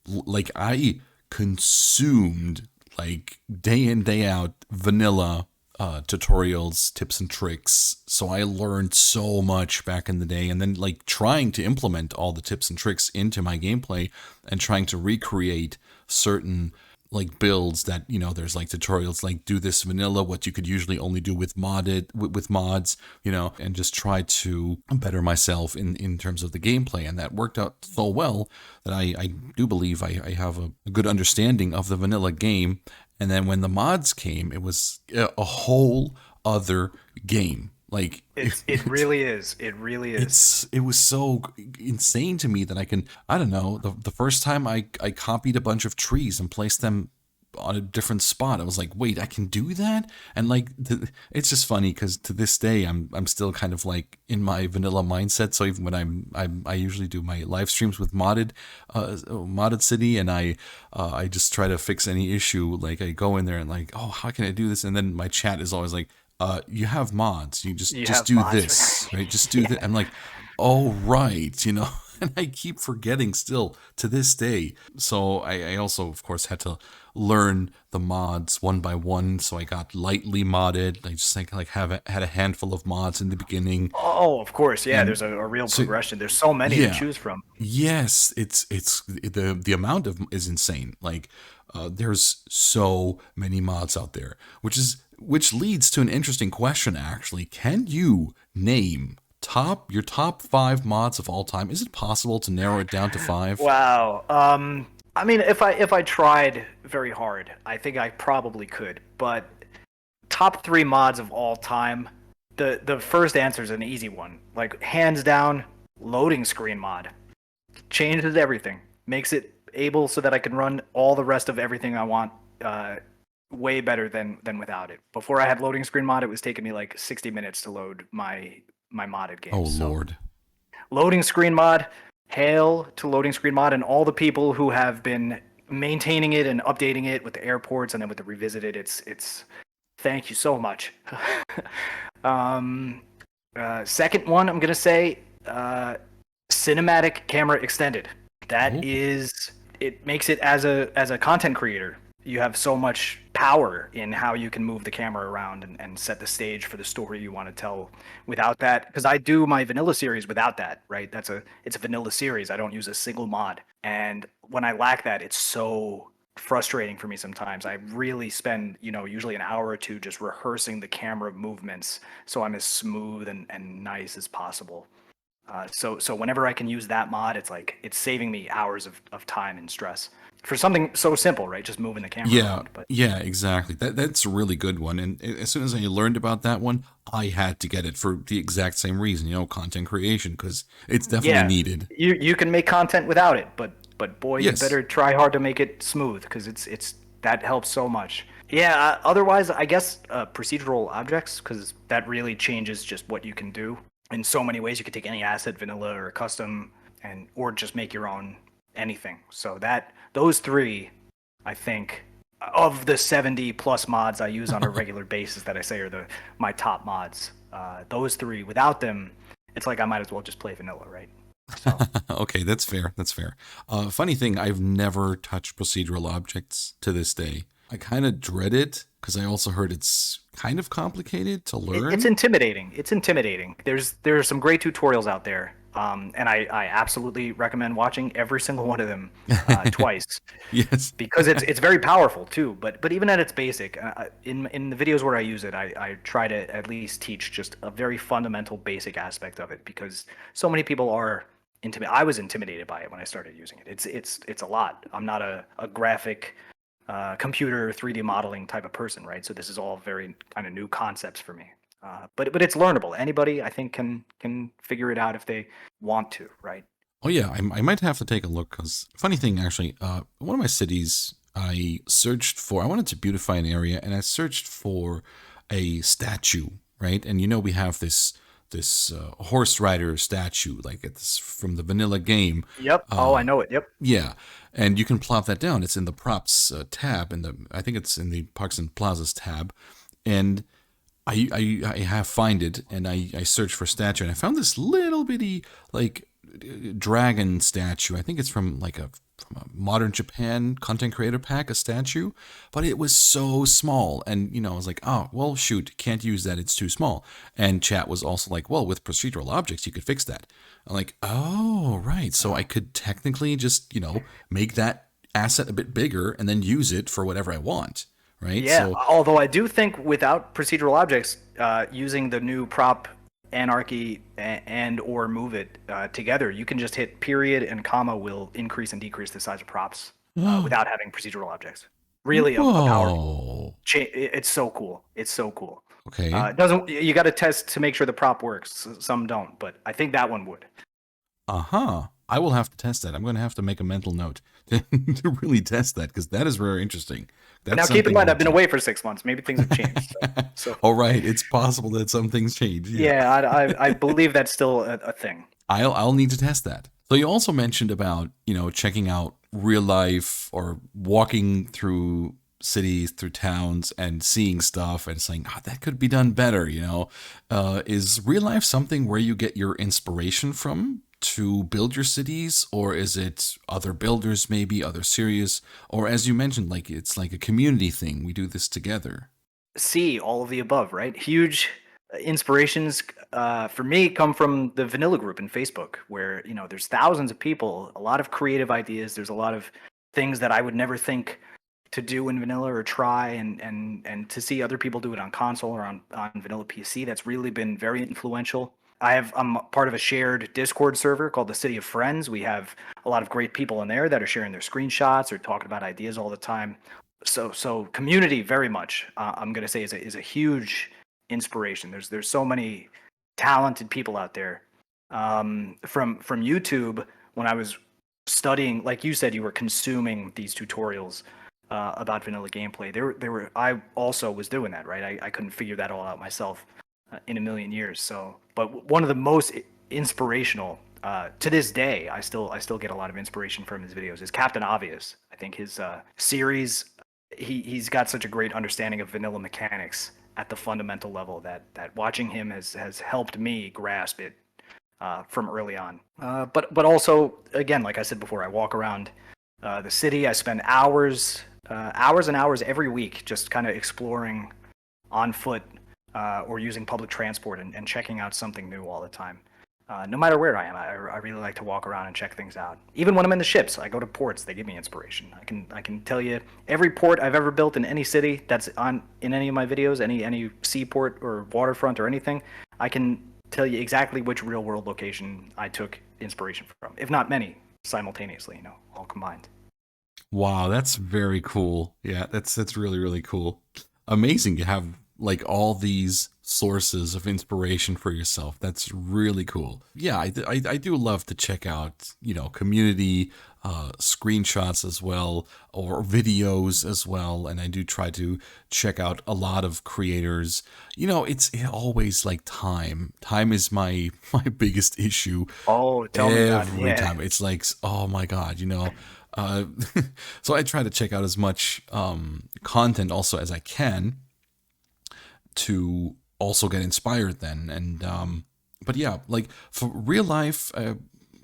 like I consumed like day in day out vanilla tutorials, tips and tricks. So I learned so much back in the day, and then like trying to implement all the tips and tricks into my gameplay and trying to recreate certain like builds that there's like tutorials like do this vanilla what you could usually only do with mods, and just try to better myself in terms of the gameplay, and that worked out so well that I do believe I have a good understanding of the vanilla game. And then when the mods came, it was a whole other game. Like It really is. It really is. it was so insane to me that I don't know, the first time I copied a bunch of trees and placed them on a different spot, I was like, wait, I can do that. And like it's just funny because to this day I'm still kind of like in my vanilla mindset. So even when I usually do my live streams with modded city, and I just try to fix any issue. Like I go in there and like, oh, how can I do this? And then my chat is always like, you have mods. You just You just have do mods, this, right? Just do yeah. that. I'm like, oh right. And I keep forgetting still to this day. So I also, of course, had to learn the mods one by one. So I got lightly modded. I just think like had a handful of mods in the beginning, Oh, of course. Yeah, and there's a real so progression. There's so many to yeah, choose from. yes, it's the amount of is insane. Like there's so many mods out there, which leads to an interesting question. Actually, can you name your top five mods of all time? Is it possible to narrow it down to five? Wow. I mean, if I tried very hard, I think I probably could. But top three mods of all time, the first answer is an easy one. Like hands down, loading screen mod changes everything. Makes it able so that I can run all the rest of everything I want way better than without it. Before I had loading screen mod, it was taking me like 60 minutes to load my modded Oh games. So Lord. loading screen mod, hail to loading screen mod, and all the people who have been maintaining it and updating it with the airports and then with the revisited. It's thank you so much. um, second one, I'm gonna say Cinematic camera extended. That Oh, is, it makes it as a content creator. You have so much power in how you can move the camera around and set the stage for the story you want to tell without that. Because I do my vanilla series without that, right? It's a vanilla series. I don't use a single mod. And when I lack that, it's so frustrating for me sometimes. I really spend, usually an hour or two just rehearsing the camera movements so I'm as smooth and nice as possible. So whenever I can use that mod, it's like it's saving me hours of time and stress for something so simple, right? Just moving the camera yeah, around. But yeah, exactly. That's a really good one. And as soon as I learned about that one, I had to get it for the exact same reason, content creation, because it's definitely yeah, needed. you can make content without it, but boy, you Yes. better try hard to make it smooth because it's that helps so much. Yeah. Otherwise, I guess procedural objects because that really changes just what you can do in so many ways. You could take any asset, vanilla or custom, and or just make your own anything. So that those three I think of the 70 plus mods I use on a regular basis that I say are my top mods. Those three, without them, it's like I might as well just play vanilla, right? So Okay, that's fair. That's fair. Funny thing, I've never touched procedural objects to this day. I kind of dread it because I also heard it's kind of complicated to it's learn. intimidating. It's intimidating. There are some great tutorials out there, and I absolutely recommend watching every single one of them twice Yes. because it's very powerful too. But even at its basic, in the videos where I use it, I try to at least teach just a very fundamental basic aspect of it because so many people are intimidated. I was intimidated by it when I started using it. It's a lot. I'm not a graphic computer 3D modeling type of person, right? So this is all very kind of new concepts for me. But it's learnable. Anybody I think can figure it out if they want to, right? Oh yeah, I might have to take a look because funny thing actually, one of my cities I searched for. I wanted to beautify an area, and I searched for a statue, right? And we have this horse rider statue, like it's from the vanilla game. Yep. Oh, I know it. Yep. Yeah, and you can plop that down. It's in the props tab, I think it's in the Parks and Plazas tab, and I have find it, and I searched for statue, and I found this little bitty like dragon statue. I think it's from a modern Japan content creator pack, a statue, but it was so small, and I was like, oh well, shoot, can't use that. It's too small. And chat was also like, well, with procedural objects, you could fix that. I'm like, oh right, so I could technically just make that asset a bit bigger and then use it for whatever I want, right? Yeah. So Although I do think without procedural objects, using the new prop anarchy and or move it together, you can just hit period and comma will increase and decrease the size of props without having procedural objects. Really a powerful. whoa. It's so cool. It's so cool. Okay. It doesn't you got to test to make sure the prop works. Some don't, but I think that one would. Uh-huh. I will have to test that. I'm going to have to make a mental note to really test that because that is very interesting. Now That's keep in something I mind, I've want been to. away for 6 months. Maybe things have changed. So All right, it's possible that some things change. Yeah. yeah, I believe that's still a thing. I'll need to test that. So you also mentioned about, checking out real life or walking through cities, through towns and seeing stuff and saying, oh, that could be done better. Is real life something where you get your inspiration from to build your cities, or is it other builders, maybe other series, or as you mentioned, like it's like a community thing. We do this together. See all of the above, right? Huge inspirations for me come from the vanilla group in Facebook, where there's thousands of people, a lot of creative ideas. There's a lot of things that I would never think to do in vanilla or try, and to see other people do it on console or on vanilla PC. That's really been very influential. I'm part of a shared Discord server called the City of Friends. We have a lot of great people in there that are sharing their screenshots or talking about ideas all the time. So community very much. I'm gonna say is a huge inspiration. There's so many talented people out there. From YouTube, when I was studying, like you said, you were consuming these tutorials about vanilla gameplay. There were I also was doing that, right? I couldn't figure that all out myself in a million years. So, but one of the most inspirational to this day, I still get a lot of inspiration from his videos. Is Captain Obvious. I think his series he's got such a great understanding of vanilla mechanics at the fundamental level that watching him has helped me grasp it from early on. But also, again, like I said before, I walk around the city. I spend hours and hours every week just kind of exploring on foot or using public transport and checking out something new all the time. No matter where I am, I really like to walk around and check things out. Even when I'm in the ships, I go to ports. They give me inspiration. I can tell you every port I've ever built in any city that's on in any of my videos, any seaport or waterfront or anything. I can tell you exactly which real world location I took inspiration from, if not many simultaneously. All combined. Wow, that's very cool. Yeah, that's really really cool. Amazing. You have like all these sources of inspiration for yourself. That's really cool. Yeah, I do love to check out, community screenshots as well, or videos as well. And I do try to check out a lot of creators. It's always like time. Time is my my biggest issue Oh, tell me about it. every Yeah. time. It's like, oh my God, uh, so I try to check out as much content also as I can to also get inspired then. And but yeah, like for real life,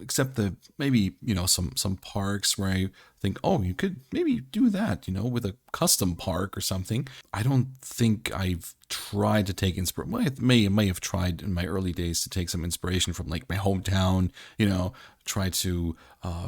except the maybe some parks where I think, oh, you could maybe do that, with a custom park or something. I don't think I've tried to take inspiration. Well, I may have tried in my early days to take some inspiration from like my hometown, try to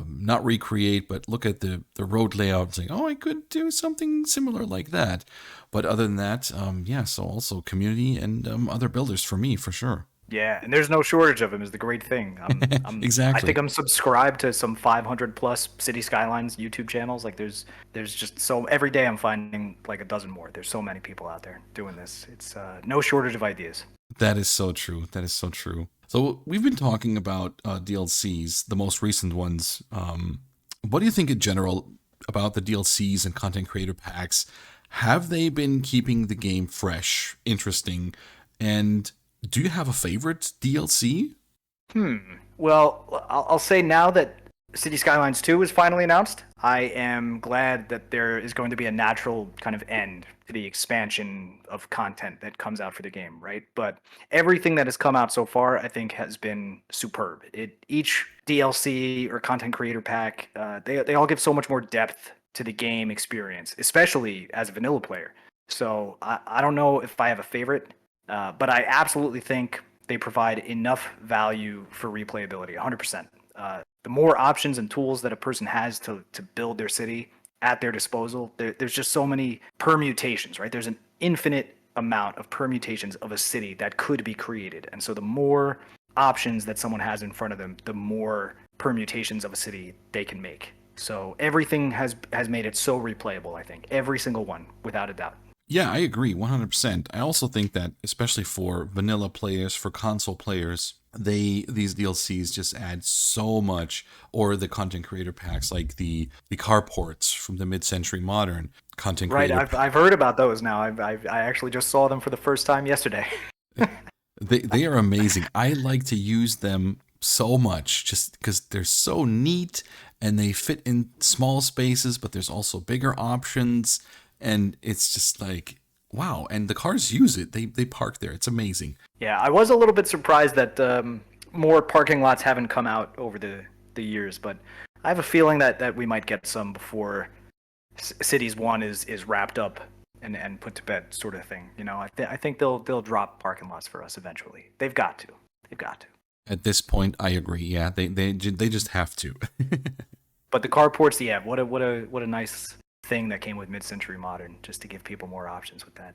not recreate, but look at the road layout and say, oh, I could do something similar like that. But other than that, yeah, so also community and other builders for me, for sure. Yeah, and there's no shortage of them is the great thing. I think Exactly. I'm subscribed to some 500 plus City Skylines YouTube channels. Like there's just so every day I'm finding like a dozen more. There's so many people out there doing this. It's no shortage of ideas. That is so true. That is so true. So we've been talking about DLCs, the most recent ones. What do you think in general about the DLCs and content creator packs? Have they been keeping the game fresh, interesting, and do you have a favorite DLC? Hmm. Well, I'll say now that City Skylines 2 is finally announced, I am glad that there is going to be a natural kind of end to the expansion of content that comes out for the game, right? But everything that has come out so far, I think, has been superb. Each DLC or content creator pack, they all give so much more depth to the game experience, especially as a vanilla player. So I don't know if I have a favorite, but I absolutely think they provide enough value for replayability, 100%. The more options and tools that a person has to build their city at their disposal, there's just so many permutations, right? There's an infinite amount of permutations of a city that could be created. And so the more options that someone has in front of them, the more permutations of a city they can make. So everything has made it so replayable, I think. Every single one, without a doubt. Yeah, I agree 100%. I also think that especially for vanilla players, for console players, these DLCs just add so much, or the content creator packs like the carports from the mid-century modern content Right, creator I've heard about those now. I actually just saw them for the first time yesterday. they are amazing. I like to use them so much just because they're so neat and they fit in small spaces, but there's also bigger options, and it's just like wow. And the cars use it. They park there. It's amazing. Yeah, I was a little bit surprised that more parking lots haven't come out over the years, but I have a feeling that we might get some before Cities One is wrapped up and put to bed, sort of thing. I think they'll drop parking lots for us eventually. They've got to. They've got to. At this point, I agree. Yeah, they just have to. But the carports, yeah, what a nice thing that came with mid-century modern, just to give people more options with that.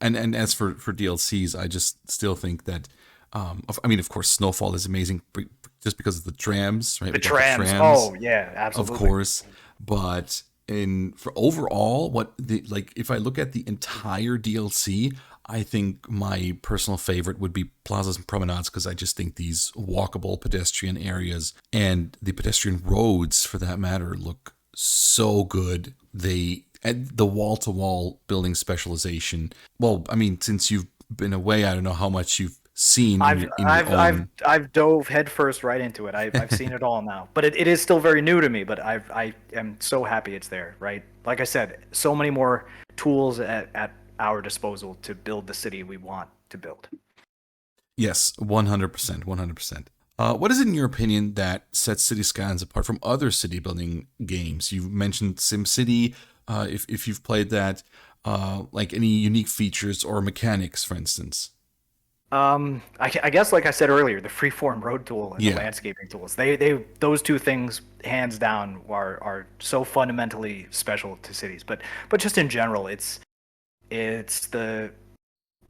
And as for DLCs, I just still think that I mean, of course, Snowfall is amazing just because of the trams, right? The We got the trams. trams, Oh yeah, of absolutely. course, but in for overall, what the like if I look at the entire DLC, I think my personal favorite would be plazas and promenades because I just think these walkable pedestrian areas and the pedestrian roads, for that matter, look so good. They and the wall to wall building specialization. Well, I mean, since you've been away, I don't know how much you've seen in I've your I've I've own. I've dove headfirst right into it. I've seen it all now, but it is still very new to me. But I am so happy it's there. Right, like I said, so many more tools at our disposal to build the city we want to build. Yes, 100%, 100%. What is it, in your opinion, that sets City Skylines apart from other city building games? You've mentioned SimCity. If you've played that, like any unique features or mechanics, for instance. I guess, like I said earlier, the freeform road tool and the Yeah. landscaping tools, those two things, hands down, are so fundamentally special to cities. But just in general, it's the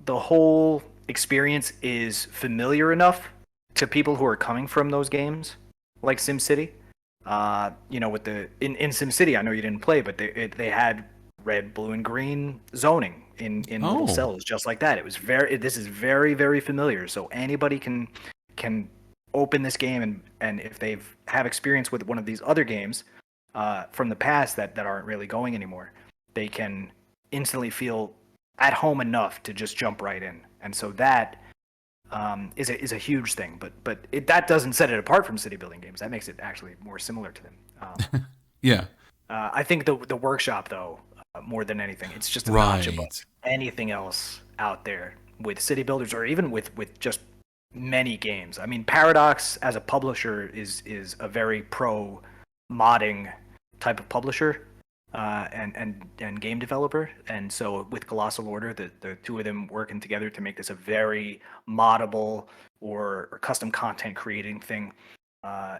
whole experience is familiar enough to people who are coming from those games, like SimCity. With in SimCity, I know you didn't play, but they had red, blue, and green zoning in little Oh, cells, just like that. This is very, very familiar. So anybody can open this game, and if they've have experience with one of these other games from the past that aren't really going anymore, they can instantly feel at home enough to just jump right in. And so that is a huge thing. But that doesn't set it apart from city building games. That makes it actually more similar to them. yeah. I think the workshop, though, more than anything, it's just a notch above Right. anything else out there with city builders, or even with just many games. I mean, Paradox as a publisher is a very pro modding type of publisher, and game developer. And so with Colossal Order, the two of them working together to make this a very moddable or custom content creating thing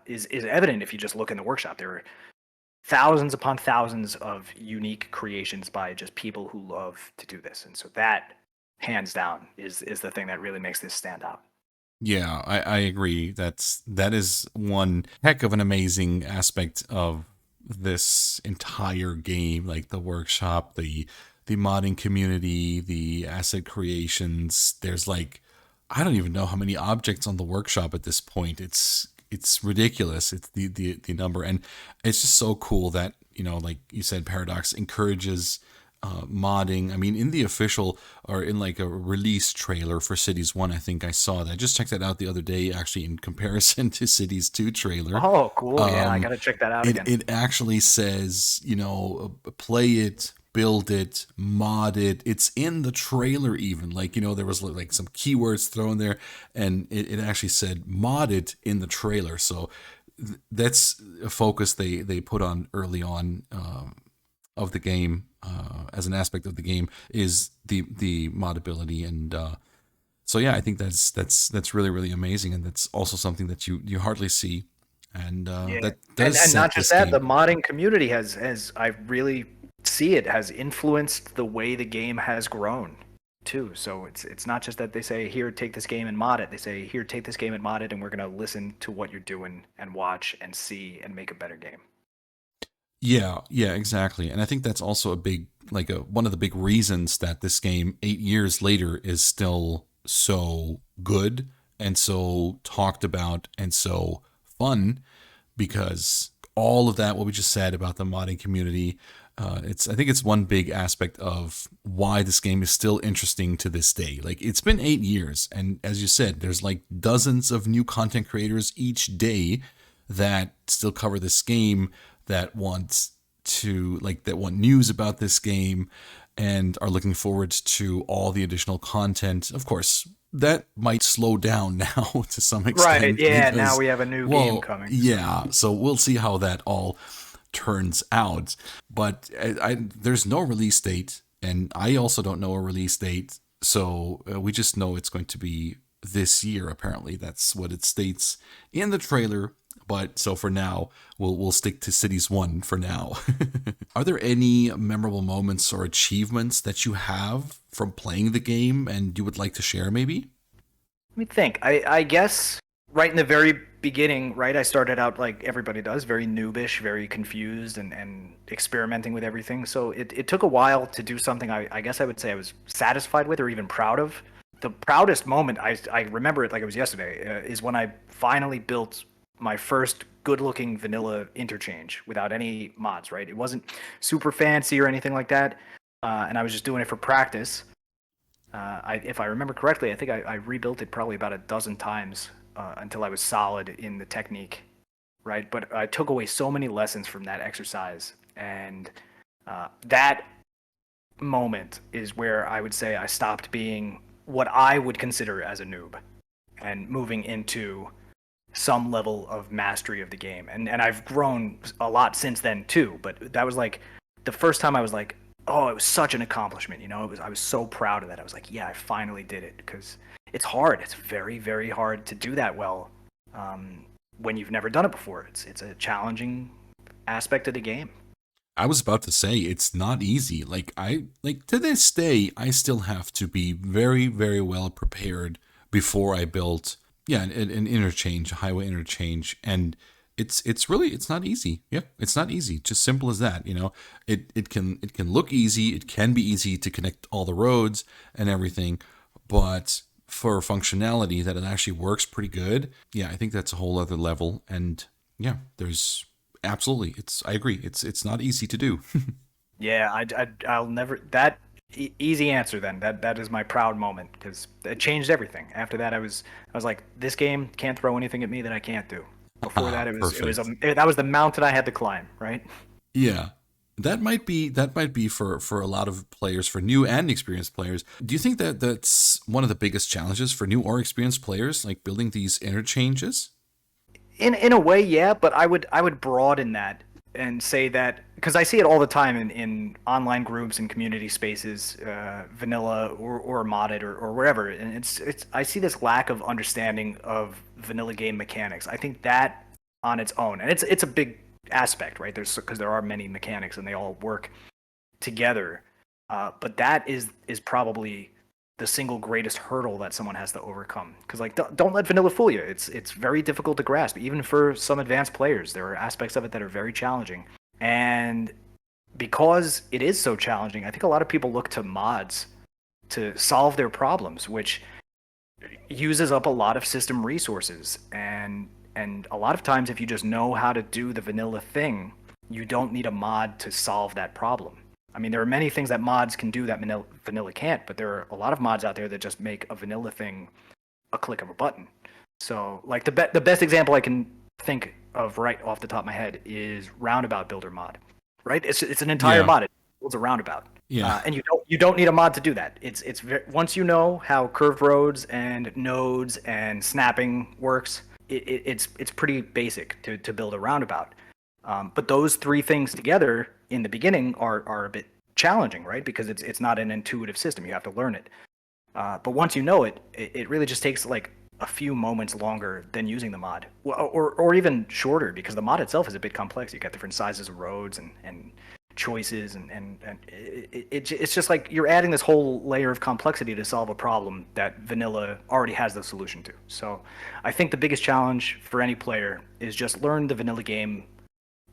is evident if you just look in the workshop. There are thousands upon thousands of unique creations by just people who love to do this. And so that, hands down, is the thing that really makes this stand out. Yeah, I agree. That is one heck of an amazing aspect of this entire game, like the workshop, the modding community, the asset creations. There's like, I don't even know how many objects on the workshop at this point. It's ridiculous. It's the number, and it's just so cool that, like you said, Paradox encourages modding. I mean, in the official, or in like a release trailer for Cities 1, I think I saw that. I just checked that out the other day, actually, in comparison to Cities 2 trailer. Oh, cool. Yeah, I Um, got to check that out it, again. it actually says, play it, build it, mod it. It's in the trailer even. Like, there was like some keywords thrown there, and it actually said mod it in the trailer. So that's a focus they put on early on, of the game, as an aspect of the game, is the modability. And so yeah, I think that's really, really amazing, and that's also something that you hardly see, and Yeah, that and does and not set just this that, the game. modding community has I really see it has influenced the way the game has grown too. So it's not just that they say, here, take this game and mod it. They say, here, take this game and mod it, and we're gonna listen to what you're doing and watch and see and make a better game. Yeah, exactly. And I think that's also a big, like, one of the big reasons that this game 8 years later is still so good and so talked about and so fun, because all of that, what we just said about the modding community, I think it's one big aspect of why this game is still interesting to this day. Like, it's been 8 years, and as you said, there's like dozens of new content creators each day that still cover this game, that want news about this game, and are looking forward to all the additional content. Of course, that might slow down now to some Right. extent Yeah. Now because, we have a new game well, coming. So yeah, so we'll see how that all turns out. But there's no release date, and I also don't know a release date. So we just know it's going to be this year. Apparently, that's what it states in the trailer. But so for now, we'll stick to Cities 1 for now. Are there any memorable moments or achievements that you have from playing the game and you would like to share, maybe? let me think. I guess right in the very beginning, right, I started out like everybody does, very noobish, very confused, and experimenting with everything. So it took a while to do something I guess I would say I was satisfied with or even proud of. The proudest moment, I remember it like it was yesterday, is when I finally built my first good looking vanilla interchange without any mods, right? It wasn't super fancy or anything like that. And I was just doing it for practice. If I remember correctly, I think I rebuilt it probably about a dozen times until I was solid in the technique, right? But I took away so many lessons from that exercise, and that moment is where I would say I stopped being what I would consider as a noob, and moving into some level of mastery of the game. And I've grown a lot since then too. But that was like the first time I was like, oh, it was such an accomplishment. I was so proud of that. I was like, yeah, I finally did it because it's hard. It's very, very hard to do that well when you've never done it before. It's a challenging aspect of the game. I was about to say it's not easy. Like to this day, I still have to be very, very well prepared before I build, yeah, an interchange, a highway interchange, and it's not easy. Yeah, it's not easy. Just simple as that. It can look easy. It can be easy to connect all the roads and everything, but for functionality that it actually works pretty good. Yeah, I think that's a whole other level. And yeah, there's absolutely. I agree. It's not easy to do. Yeah, I'll never that easy answer then. That is my proud moment because it changed everything. After that, I was like, this game can't throw anything at me that I can't do. Before that, Perfect. that was the mountain I had to climb, right? Yeah. That might be for a lot of players, for new and experienced players. Do you think that that's one of the biggest challenges for new or experienced players, like building these interchanges? In a way, yeah, but I would broaden that and say that because I see it all the time in online groups and community spaces, vanilla or modded or wherever, and it's I see this lack of understanding of vanilla game mechanics. I think that on its own, and it's a big aspect, right? There's because there are many mechanics and they all work together, but that is probably the single greatest hurdle that someone has to overcome. Because like, don't let vanilla fool you. It's very difficult to grasp, even for some advanced players. There are aspects of it that are very challenging, and because it is so challenging, I think a lot of people look to mods to solve their problems, which uses up a lot of system resources. And a lot of times, if you just know how to do the vanilla thing, you don't need a mod to solve that problem. I mean, there are many things that mods can do that vanilla can't, but there are a lot of mods out there that just make a vanilla thing a click of a button. So, like the best example I can think of right off the top of my head is Roundabout Builder mod. Right? It's an entire Yeah. mod. It builds a roundabout, Yeah. and you don't need a mod to do that. Once you know how curved roads and nodes and snapping works, it's pretty basic to build a roundabout. But those three things together in the beginning are a bit challenging, right? Because it's not an intuitive system. You have to learn it. But once you know it, it really just takes like a few moments longer than using the mod, or even shorter because the mod itself is a bit complex. You got different sizes of roads and choices, and it's just like you're adding this whole layer of complexity to solve a problem that vanilla already has the solution to. So I think the biggest challenge for any player is just learn the vanilla game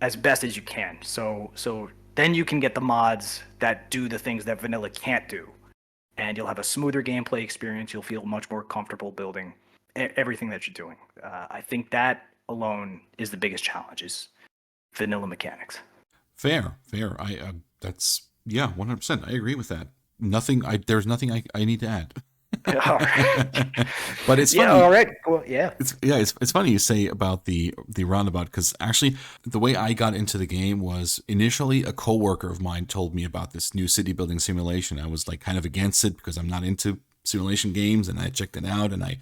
as best as you can. So then you can get the mods that do the things that vanilla can't do, and you'll have a smoother gameplay experience. You'll feel much more comfortable building everything that you're doing. I think that alone is the biggest challenge is vanilla mechanics. Fair. Fair. That's yeah, 100%. I agree with that. Nothing. There's nothing I need to add. All right. But it's Yeah. funny. All right. Well, yeah. It's funny you say about the roundabout because actually the way I got into the game was initially a coworker of mine told me about this new city building simulation. I was like kind of against it because I'm not into simulation games, and I checked it out and I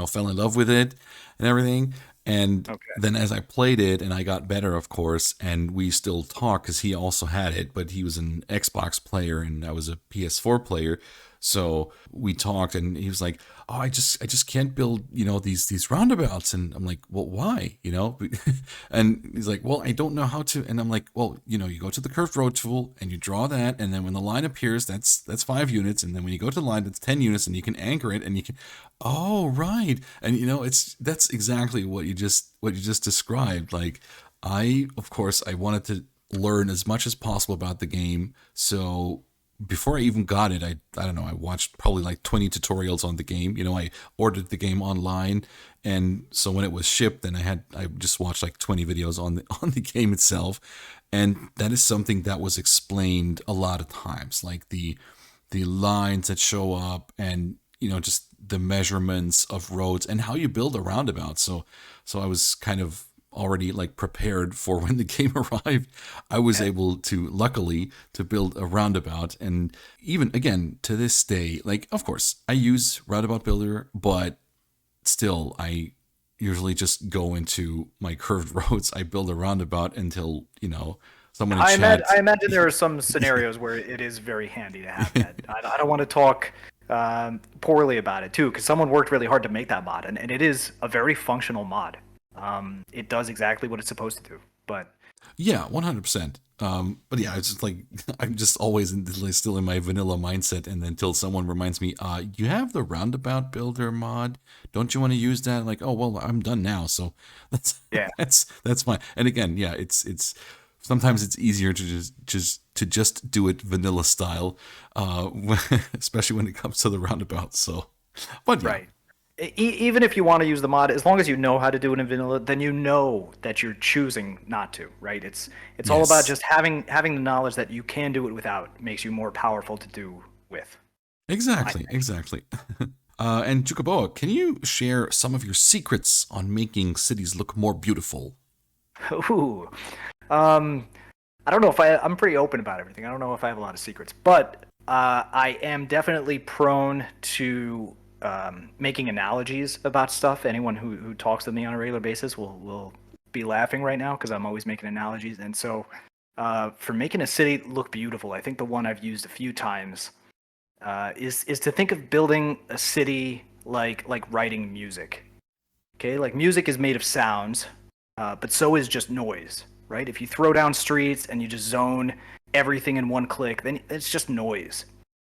fell in love with it and everything. And Okay. then as I played it and I got better, of course, and we still talk because he also had it, but he was an Xbox player and I was a PS4 player. So we talked, and he was like, "Oh, I just can't build, these roundabouts." And I'm like, "Well, why?" And he's like, "Well, I don't know how to." And I'm like, "Well, you go to the curved road tool and you draw that, and then when the line appears, that's 5 units, and then when you go to the line, that's 10 units, and you can anchor it, and you can." Oh, right. And that's exactly what you just described. Like, of course, I wanted to learn as much as possible about the game, so before I even got it, I don't know, I watched probably like 20 tutorials on the game. I ordered the game online, and so when it was shipped, then I just watched like 20 videos on the on the game itself, and that is something that was explained a lot of times, like the lines that show up, and just the measurements of roads and how you build a roundabout. So I was kind of already like prepared for when the game arrived. I was able to, luckily, to build a roundabout. And even again to this day, like, of course I use roundabout builder, but still usually just go into my curved roads. I build a roundabout until, someone in I chat. imagine there are some scenarios where it is very handy to have that. I don't want to talk poorly about it too, because someone worked really hard to make that mod, and it is a very functional mod. It does exactly what it's supposed to do. But Yeah, 100%. But yeah, it's just like I'm just always still in my vanilla mindset, and then until someone reminds me, you have the roundabout builder mod. Don't you want to use that? Like, oh well, I'm done now, so that's yeah, that's fine. And again, yeah, it's sometimes it's easier to just do it vanilla style, especially when it comes to the roundabout. So, but yeah, right. Even if you want to use the mod, as long as you know how to do it in vanilla, then you know that you're choosing not to, right? It's all about yes, just having the knowledge that you can do it without makes you more powerful to do with. I exactly, exactly. And Xucaboa, can you share some of your secrets on making cities look more beautiful? think. Ooh. Um, I don't know if I'm pretty open about everything. I don't know if I have a lot of secrets, but I am definitely prone to making analogies about stuff. Anyone who talks to me on a regular basis will be laughing right now because I'm always making analogies. And so, for making a city look beautiful, I think the one I've used a few times is to think of building a city like writing music. Okay, like music is made of sounds, but so is just noise, right? If you throw down streets and you just zone everything in one click, then it's just noise.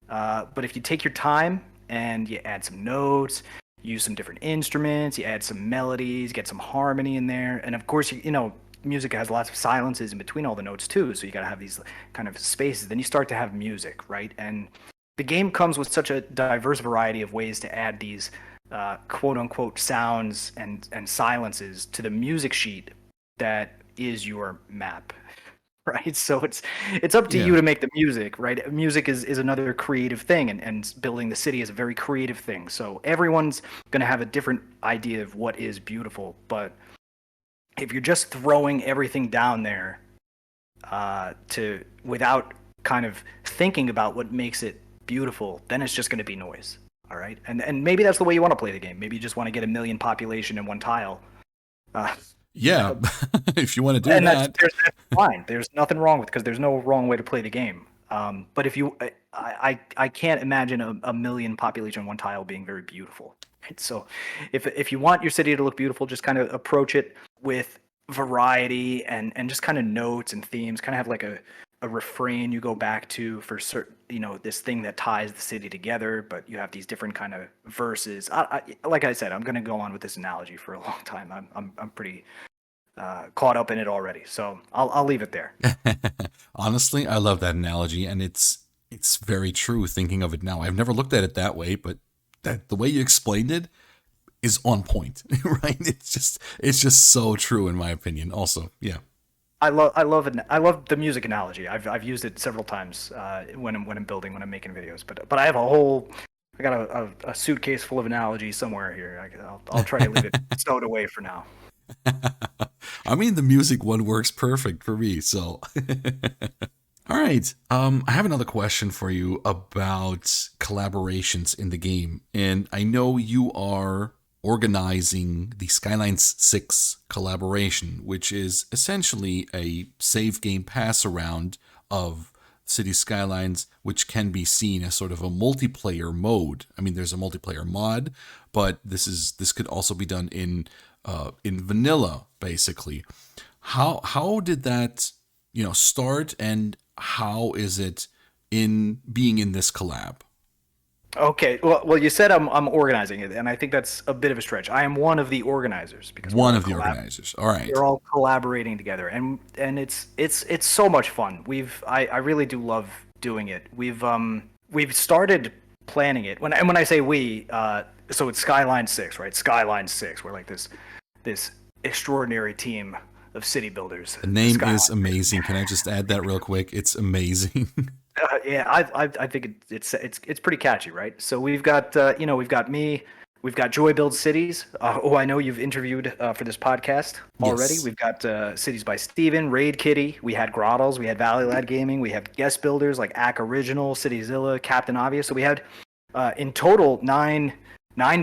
But if you take your time and you add some notes, use some different instruments, you add some melodies, get some harmony in there, and of course, music has lots of silences in between all the notes too, so you got to have these kind of spaces. Then you start to have music, right? And the game comes with such a diverse variety of ways to add these quote unquote sounds and silences to the music sheet that is your map. Right, so it's up to Yeah, you to make the music, right? Music is another creative thing, and building the city is a very creative thing, so everyone's going to have a different idea of what is beautiful. But if you're just throwing everything down there to without kind of thinking about what makes it beautiful, then it's just going to be noise. All right, and maybe that's the way you want to play the game. Maybe you just want to get a million population in one tile. Uh, yeah. If you want to do and that, that's fine. There's nothing wrong with because there's no wrong way to play the game. But if you, I can't imagine a million population in one tile being very beautiful. Right? So, if you want your city to look beautiful, just kind of approach it with variety and just kind of notes and themes. Kind of have like a refrain you go back to for certain, this thing that ties the city together. But you have these different kind of verses. Like I said, I'm going to go on with this analogy for a long time. I'm pretty caught up in it already. So I'll leave it there. honestly, I love that analogy, and it's very true. Thinking of it now, I've never looked at it that way, but that the way you explained it is on point, right? It's just so true in my opinion. Also, yeah. I love the music analogy. I've used it several times when I'm building, when I'm making videos. But I have I got a suitcase full of analogies somewhere here. I'll try to leave it stowed away for now. I mean, the music one works perfect for me. So, all right. I have another question for you about collaborations in the game, and I know you are organizing the Skylines 6 collaboration, which is essentially a save game pass around of City Skylines, which can be seen as sort of a multiplayer mode. I mean, there's a multiplayer mod, but this could also be done in vanilla, basically. How did that start, and how is it in being in this collab? Okay. Well, you said I'm organizing it, and I think that's a bit of a stretch. I am one of the organizers because One of the organizers. All right. we're all collaborating together, and it's so much fun. I really do love doing it. We've started planning it. When I say we, so it's Skyline 6, right? Skyline 6. We're like this extraordinary team of city builders. The The name Skyline. is amazing. Can I just add that real quick? It's amazing. Yeah, I think it's pretty catchy, right? So we've got me, we've got Joy Build Cities. Oh, I know you've interviewed for this podcast already. Yes. We've got Cities by Steven, Raid Kitty. We had Grottles. We had Valley Lad Gaming. We have guest builders like Ack Original, Cityzilla, Captain Obvious. So we had in total nine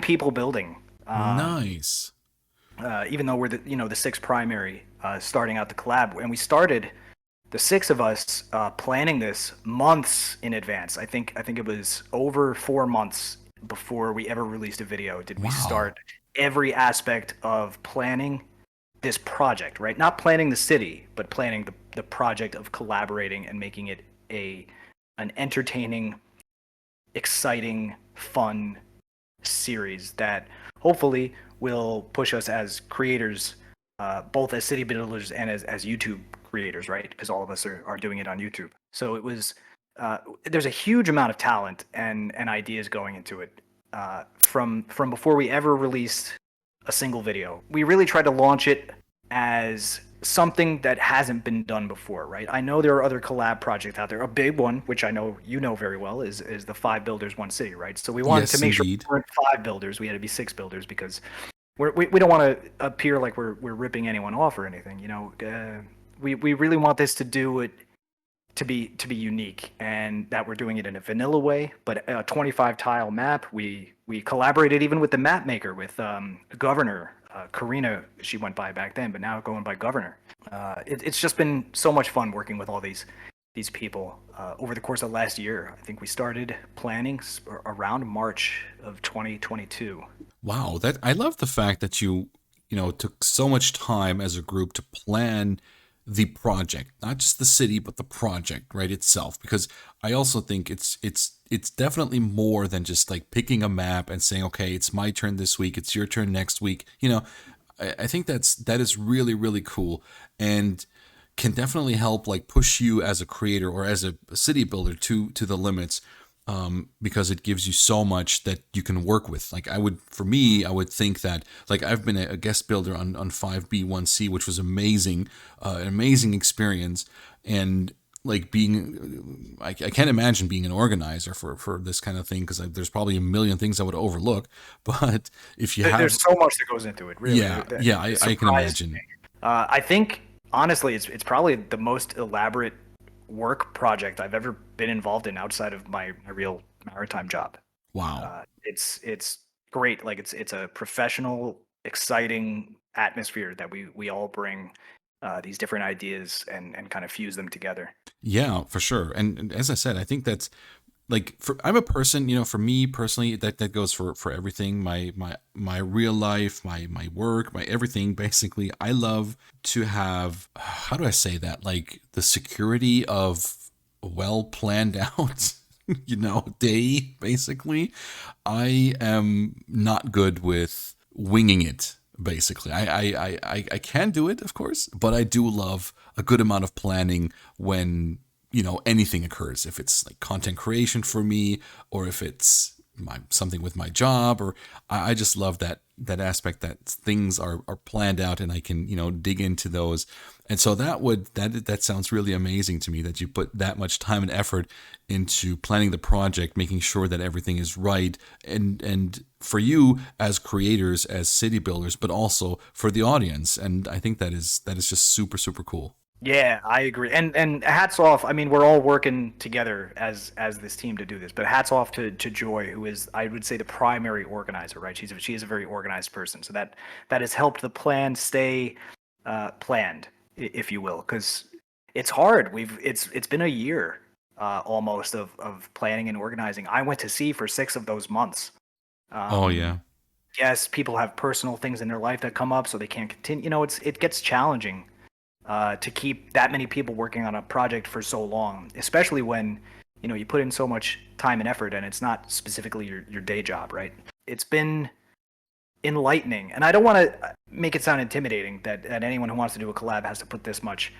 people building. Nice. even though we're the six primary starting out the collab, and we started the six of us planning this months in advance. I think it was over 4 months before we ever released a video. Did we Wow. start every aspect of planning this project, right? Not planning the city, but planning the project of collaborating and making it an entertaining, exciting, fun series that hopefully will push us as creators, both as city builders and as YouTube creators, right? Because all of us are doing it on YouTube. So it was there's a huge amount of talent and ideas going into it from before we ever released a single video. We really tried to launch it as something that hasn't been done before, right? I know there are other collab projects out there. A big one, which I know you know very well, is the five builders one city, right? So we wanted to Yes, make sure we indeed. weren't five builders. We had to be six builders because we don't want to appear like we're ripping anyone off or anything. We really want this to do it to be unique, and that we're doing it in a vanilla way, but a 25 tile map. We collaborated even with the map maker, with Governor Karina. She went by back then, but now going by Governor. It's just been so much fun working with all these people over the course of last year. I think we started planning around March of 2022. Wow, that I love the fact that you took so much time as a group to plan the project, not just the city, but the project right itself. Because I also think it's definitely more than just like picking a map and saying, okay, it's my turn this week, it's your turn next week. I think that is really really cool, and can definitely help like push you as a creator or as a city builder to the limits, because it gives you so much that you can work with. Like for me, I would think that like I've been a guest builder on 5B1C, which was amazing, an amazing experience, and like I can't imagine being an organizer for this kind of thing because there's probably a million things I would overlook. But if you have, There's so much that goes into it, really. yeah, yeah, It I can surprised imagine. me. I think honestly, it's probably the most elaborate work project I've ever been involved in outside of my real maritime job. Wow. It's great. Like it's a professional, exciting atmosphere that we all bring these different ideas and kind of fuse them together. Yeah, for sure. And as I said, I think that's like I'm a person, for me personally, that goes for everything. My real life, my work, my everything. Basically, I love to have, how do I say that? Like the security of a well planned out, day. Basically, I am not good with winging it. Basically, I can do it, of course, but I do love a good amount of planning when anything occurs. If it's like content creation for me, or if it's something with my job, or I just love that aspect that things are planned out and I can dig into those. And so that sounds really amazing to me that you put that much time and effort into planning the project, making sure that everything is right, and for you as creators, as city builders, but also for the audience. And I think that is just super super cool. Yeah, I agree. And hats off. I mean, we're all working together as this team to do this. But hats off to Joy, who is, I would say, the primary organizer. Right? She is a very organized person. So that has helped the plan stay planned, if you will, because it's hard. It's been a year almost of planning and organizing. I went to sea for 6 of those months. Oh Um, yeah. yes, people have personal things in their life that come up, so they can't continue. It gets challenging to keep that many people working on a project for so long, especially when you put in so much time and effort, and it's not specifically your day job, right? It's been enlightening, and I don't want to make it sound intimidating that anyone who wants to do a collab has to put this much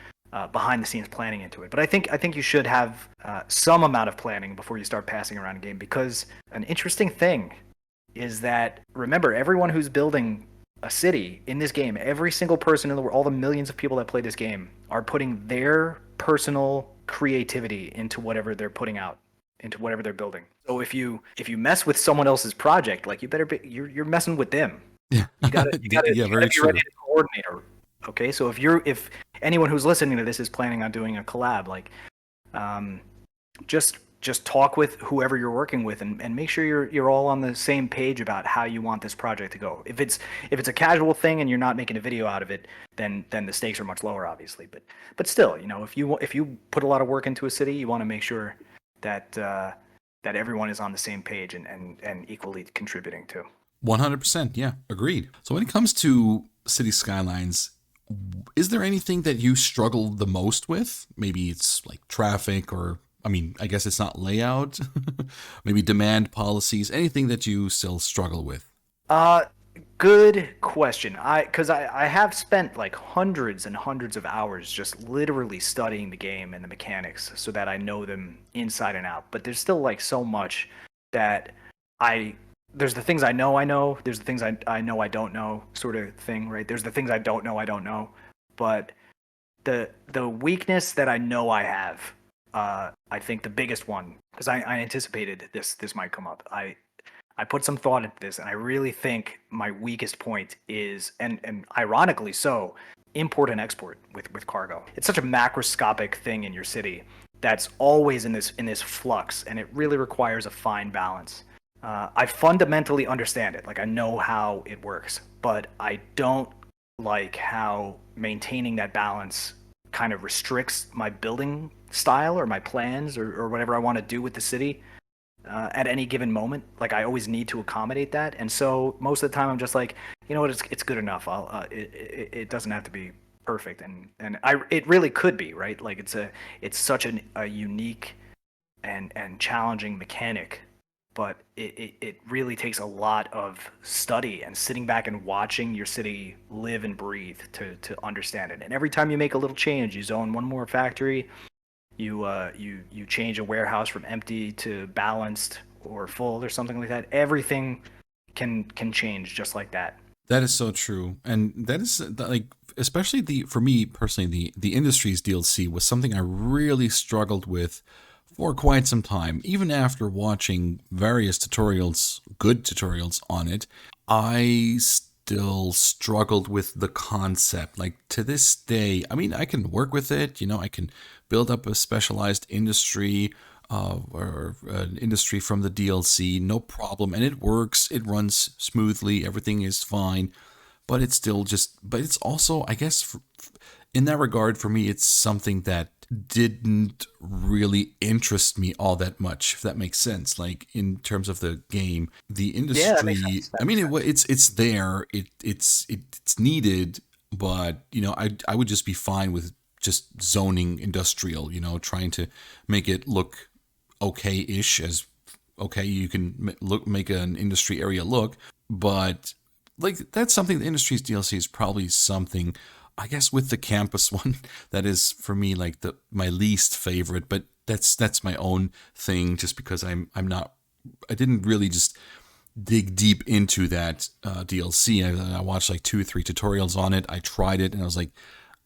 behind the scenes planning into it. But I think you should have some amount of planning before you start passing around a game, because an interesting thing is that, remember, everyone who's building a city in this game, every single person in the world, all the millions of people that play this game, are putting their personal creativity into whatever they're putting out, into whatever they're building. So if you mess with someone else's project, like, you better be, you're messing with them. Yeah. Yeah, You gotta very be ready true. to coordinate. Okay, so if anyone who's listening to this is planning on doing a collab, like, um, just just talk with whoever you're working with and make sure you're all on the same page about how you want this project to go. If it's a casual thing and you're not making a video out of it, then the stakes are much lower, obviously. But still, if you put a lot of work into a city, you want to make sure that that everyone is on the same page and equally contributing to. 100%. Yeah, agreed. So when it comes to city skylines, is there anything that you struggle the most with? Maybe it's like traffic, or, I mean, I guess it's not layout, maybe demand policies, anything that you still struggle with. Uh, Good question. Because I have spent like hundreds and hundreds of hours just literally studying the game and the mechanics so that I know them inside and out. But there's still like so much that I there's the things I know, there's the things I know I don't know, sort of thing, right? There's the things I don't know. But the weakness that I know I have, I think the biggest one, because I anticipated this might come up. I put some thought into this, and I really think my weakest point is, and ironically so, import and export with cargo. It's such a macroscopic thing in your city that's always in this flux, and it really requires a fine balance. I fundamentally understand it, like I know how it works, but I don't like how maintaining that balance kind of restricts my building style or my plans or whatever I want to do with the city at any given moment. Like I always need to accommodate that, and so most of the time I'm just like, you know what, it's good enough. It doesn't have to be perfect, and it really could be, right. Like it's such a unique and challenging mechanic, but it really takes a lot of study and sitting back and watching your city live and breathe to understand it. And every time you make a little change, you zone one more factory, you change a warehouse from empty to balanced or full or something like that. Everything can change just like that. That is so true, and that is like, especially the for me personally, the industries DLC was something I really struggled with for quite some time. Even after watching various tutorials, good tutorials on it, I still struggled with the concept. Like to this day, I mean, I can work with it. I can build up a specialized industry or an industry from the DLC, no problem, and it works. It runs smoothly. Everything is fine, but it's still just. But it's also, I guess, in that regard, for me, it's something that didn't really interest me all that much, if that makes sense. Like in terms of the game, the Yeah, that makes industry. sense. That I makes mean, sense. it's there. It's needed, but I would just be fine with just zoning industrial. Trying to make it look okay-ish, as okay you can make an industry area look, but like that's something, the industries DLC is probably something, I guess, with the campus one, that is for me like the my least favorite. But that's my own thing, just because I didn't really just dig deep into that DLC. I watched like 2 or 3 tutorials on it. I tried it and I was like,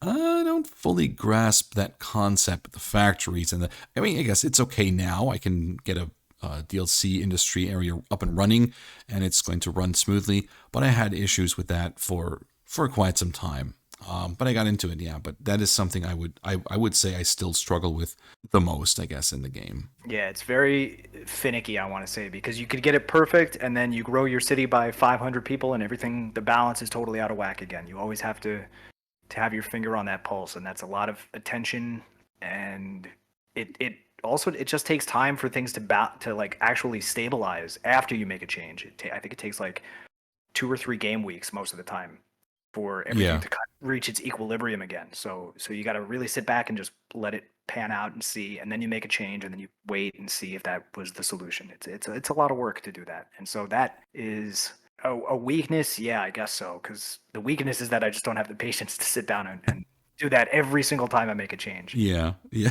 I don't fully grasp that concept with the factories and the. I mean, I guess it's okay now. I can get a DLC industry area up and running, and it's going to run smoothly. But I had issues with that for quite some time. But I got into it, yeah. But that is something I would say I still struggle with the most, I guess, in the game. Yeah, it's very finicky, I want to say, because you could get it perfect and then you grow your city by 500 people and everything, the balance is totally out of whack again. You always have to have your finger on that pulse, and that's a lot of attention. And it also, it just takes time for things to like actually stabilize after you make a change. I think it takes like 2 or 3 game weeks most of the time for everything Yeah. to kind of reach its equilibrium again. So you got to really sit back and just let it pan out and see, and then you make a change, and then you wait and see if that was the solution. It's a lot of work to do that, and so that is a weakness. Yeah, I guess so. Because the weakness is that I just don't have the patience to sit down and do that every single time I make a change. Yeah, yeah.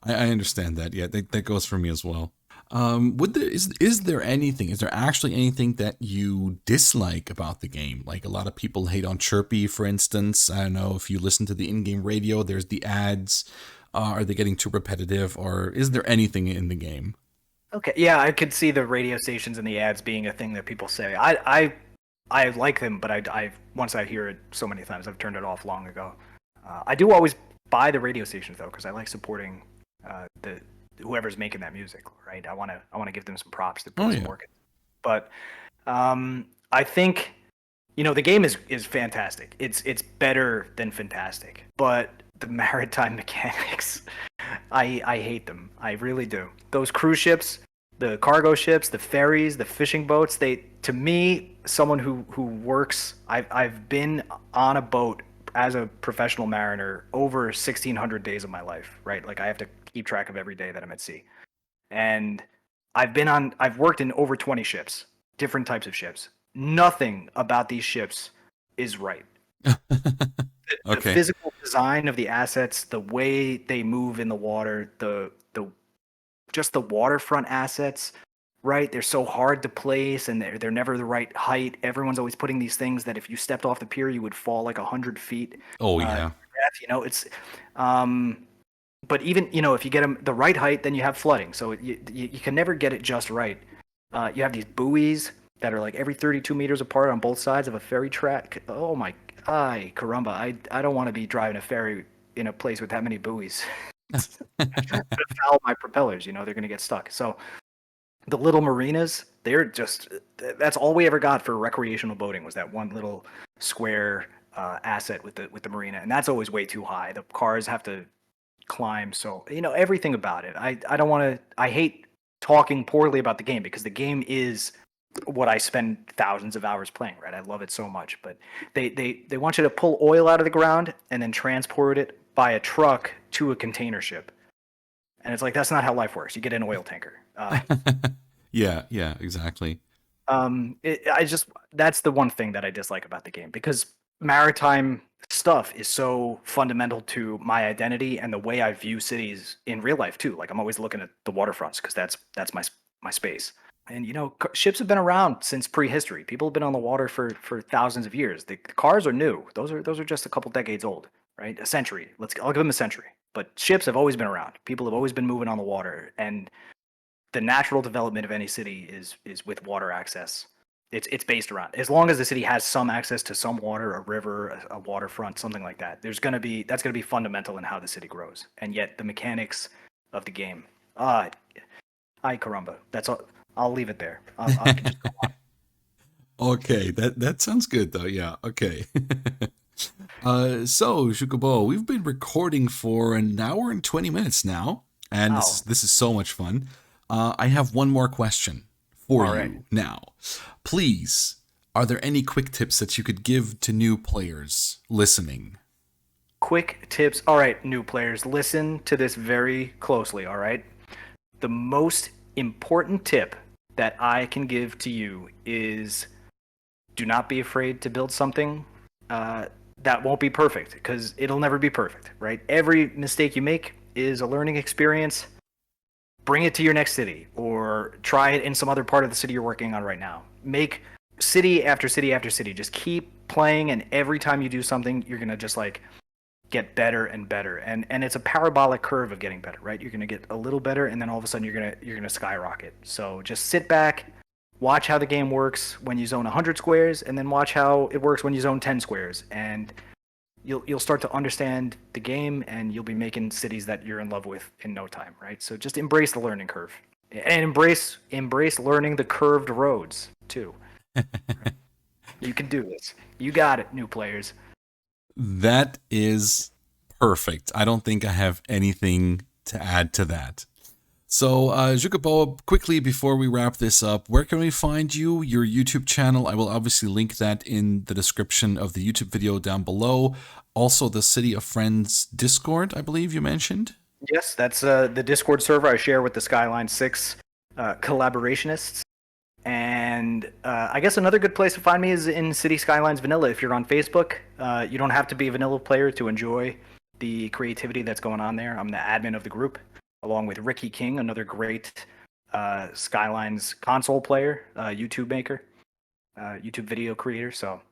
I understand that. Yeah, that goes for me as well. Would there is there anything? Is there actually anything that you dislike about the game? Like a lot of people hate on Chirpy, for instance. I don't know if you listen to the in-game radio. There's the ads. Are they getting too repetitive, or is there anything in the game? Okay, yeah, I could see the radio stations and the ads being a thing that people say. I like them, but I once I hear it so many times, I've turned it off long ago. I do always buy the radio stations though, because I like supporting the whoever's making that music, right? I want to give them some props to Oh put some yeah. work in. But I think the game is fantastic. It's better than fantastic. But the maritime mechanics, I hate them. I really do. Those cruise ships, the cargo ships, the ferries, the fishing boats, they to me, someone who works, I've been on a boat as a professional mariner over 1,600 days of my life, right? Like I have to keep track of every day that I'm at sea. And I've worked in over 20 ships, different types of ships. Nothing about these ships is right. The Okay. physical design of the assets, the way they move in the water, the just the waterfront assets, right? They're so hard to place and they're never the right height. Everyone's always putting these things that if you stepped off the pier, you would fall like 100 feet. Oh To yeah. death, it's um but even if you get them the right height, then you have flooding. So you can never get it just right. You have these buoys that are like every 32 meters apart on both sides of a ferry track. Oh my, ay caramba! I don't want to be driving a ferry in a place with that many buoys. It's gonna foul my propellers. They're gonna get stuck. So the little marinas, they're just that's all we ever got for recreational boating was that one little square asset with the marina, and that's always way too high. The cars have to climb. So everything about it. I don't want to. I hate talking poorly about the game because the game is what I spend thousands of hours playing. Right, I love it so much. But they want you to pull oil out of the ground and then transport it by a truck to a container ship. And it's like that's not how life works. You get an oil tanker. Yeah, yeah, exactly. I just that's the one thing that I dislike about the game because maritime stuff is so fundamental to my identity and the way I view cities in real life too. Like I'm always looking at the waterfronts because that's my space. And ships have been around since prehistory. People have been on the water for thousands of years. The cars are new. Those are just a couple decades old, right? A century. I'll give them a century. But ships have always been around. People have always been moving on the water, and the natural development of any city is with water access. It's based around as long as the city has some access to some water, a river, a waterfront, something like that. That's gonna be fundamental in how the city grows. And yet the mechanics of the game, ay caramba. That's all. I'll leave it there. I can just go on. Okay, that sounds good though. Yeah. Okay. So Xucaboa, we've been recording for an hour and 20 minutes now, and Wow. this is so much fun. I have one more question for All right. you now. Please, are there any quick tips that you could give to new players listening? Quick tips. All right, new players, listen to this very closely. All right. The most important tip that I can give to you is do not be afraid to build something that won't be perfect because it'll never be perfect, right? Every mistake you make is a learning experience. Bring it to your next city or try it in some other part of the city you're working on right now. Make city after city after city. Just keep playing, and every time you do something, you're gonna just like get better and better. And it's a parabolic curve of getting better, right? You're gonna get a little better, and then all of a sudden you're gonna skyrocket. So just sit back, watch how the game works when you zone 100 squares, and then watch how it works when you zone 10 squares, and you'll start to understand the game, and you'll be making cities that you're in love with in no time, right? So just embrace the learning curve, and embrace learning the curved roads too. You can do this. You got it, new players. That is perfect. I don't think I have anything to add to that. So, Xucaboa, quickly before we wrap this up, where can we find you? Your YouTube channel. I will obviously link that in the description of the YouTube video down below. Also, the City of Friends Discord, I believe you mentioned. Yes, that's the Discord server I share with the Skyline 6 collaborationists. And I guess another good place to find me is in City Skylines Vanilla. If you're on Facebook, you don't have to be a vanilla player to enjoy the creativity that's going on there. I'm the admin of the group, along with Ricky King, another great Skylines console player, YouTube maker, YouTube video creator. So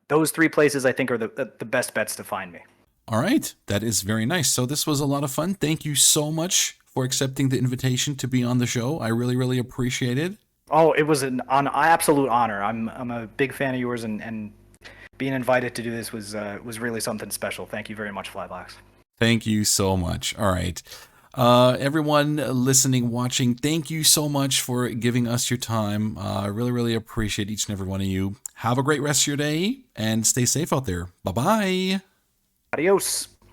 those three places I think are the best bets to find me. All right, that is very nice. So, this was a lot of fun. Thank you so much for accepting the invitation to be on the show. I really, really appreciate it. Oh, it was an absolute honor. I'm a big fan of yours, and being invited to do this was really something special. Thank you very much, Flyvox. Thank you so much. All right. Everyone listening, watching, thank you so much for giving us your time. I really, really appreciate each and every one of you. Have a great rest of your day and stay safe out there. Bye bye. Adios.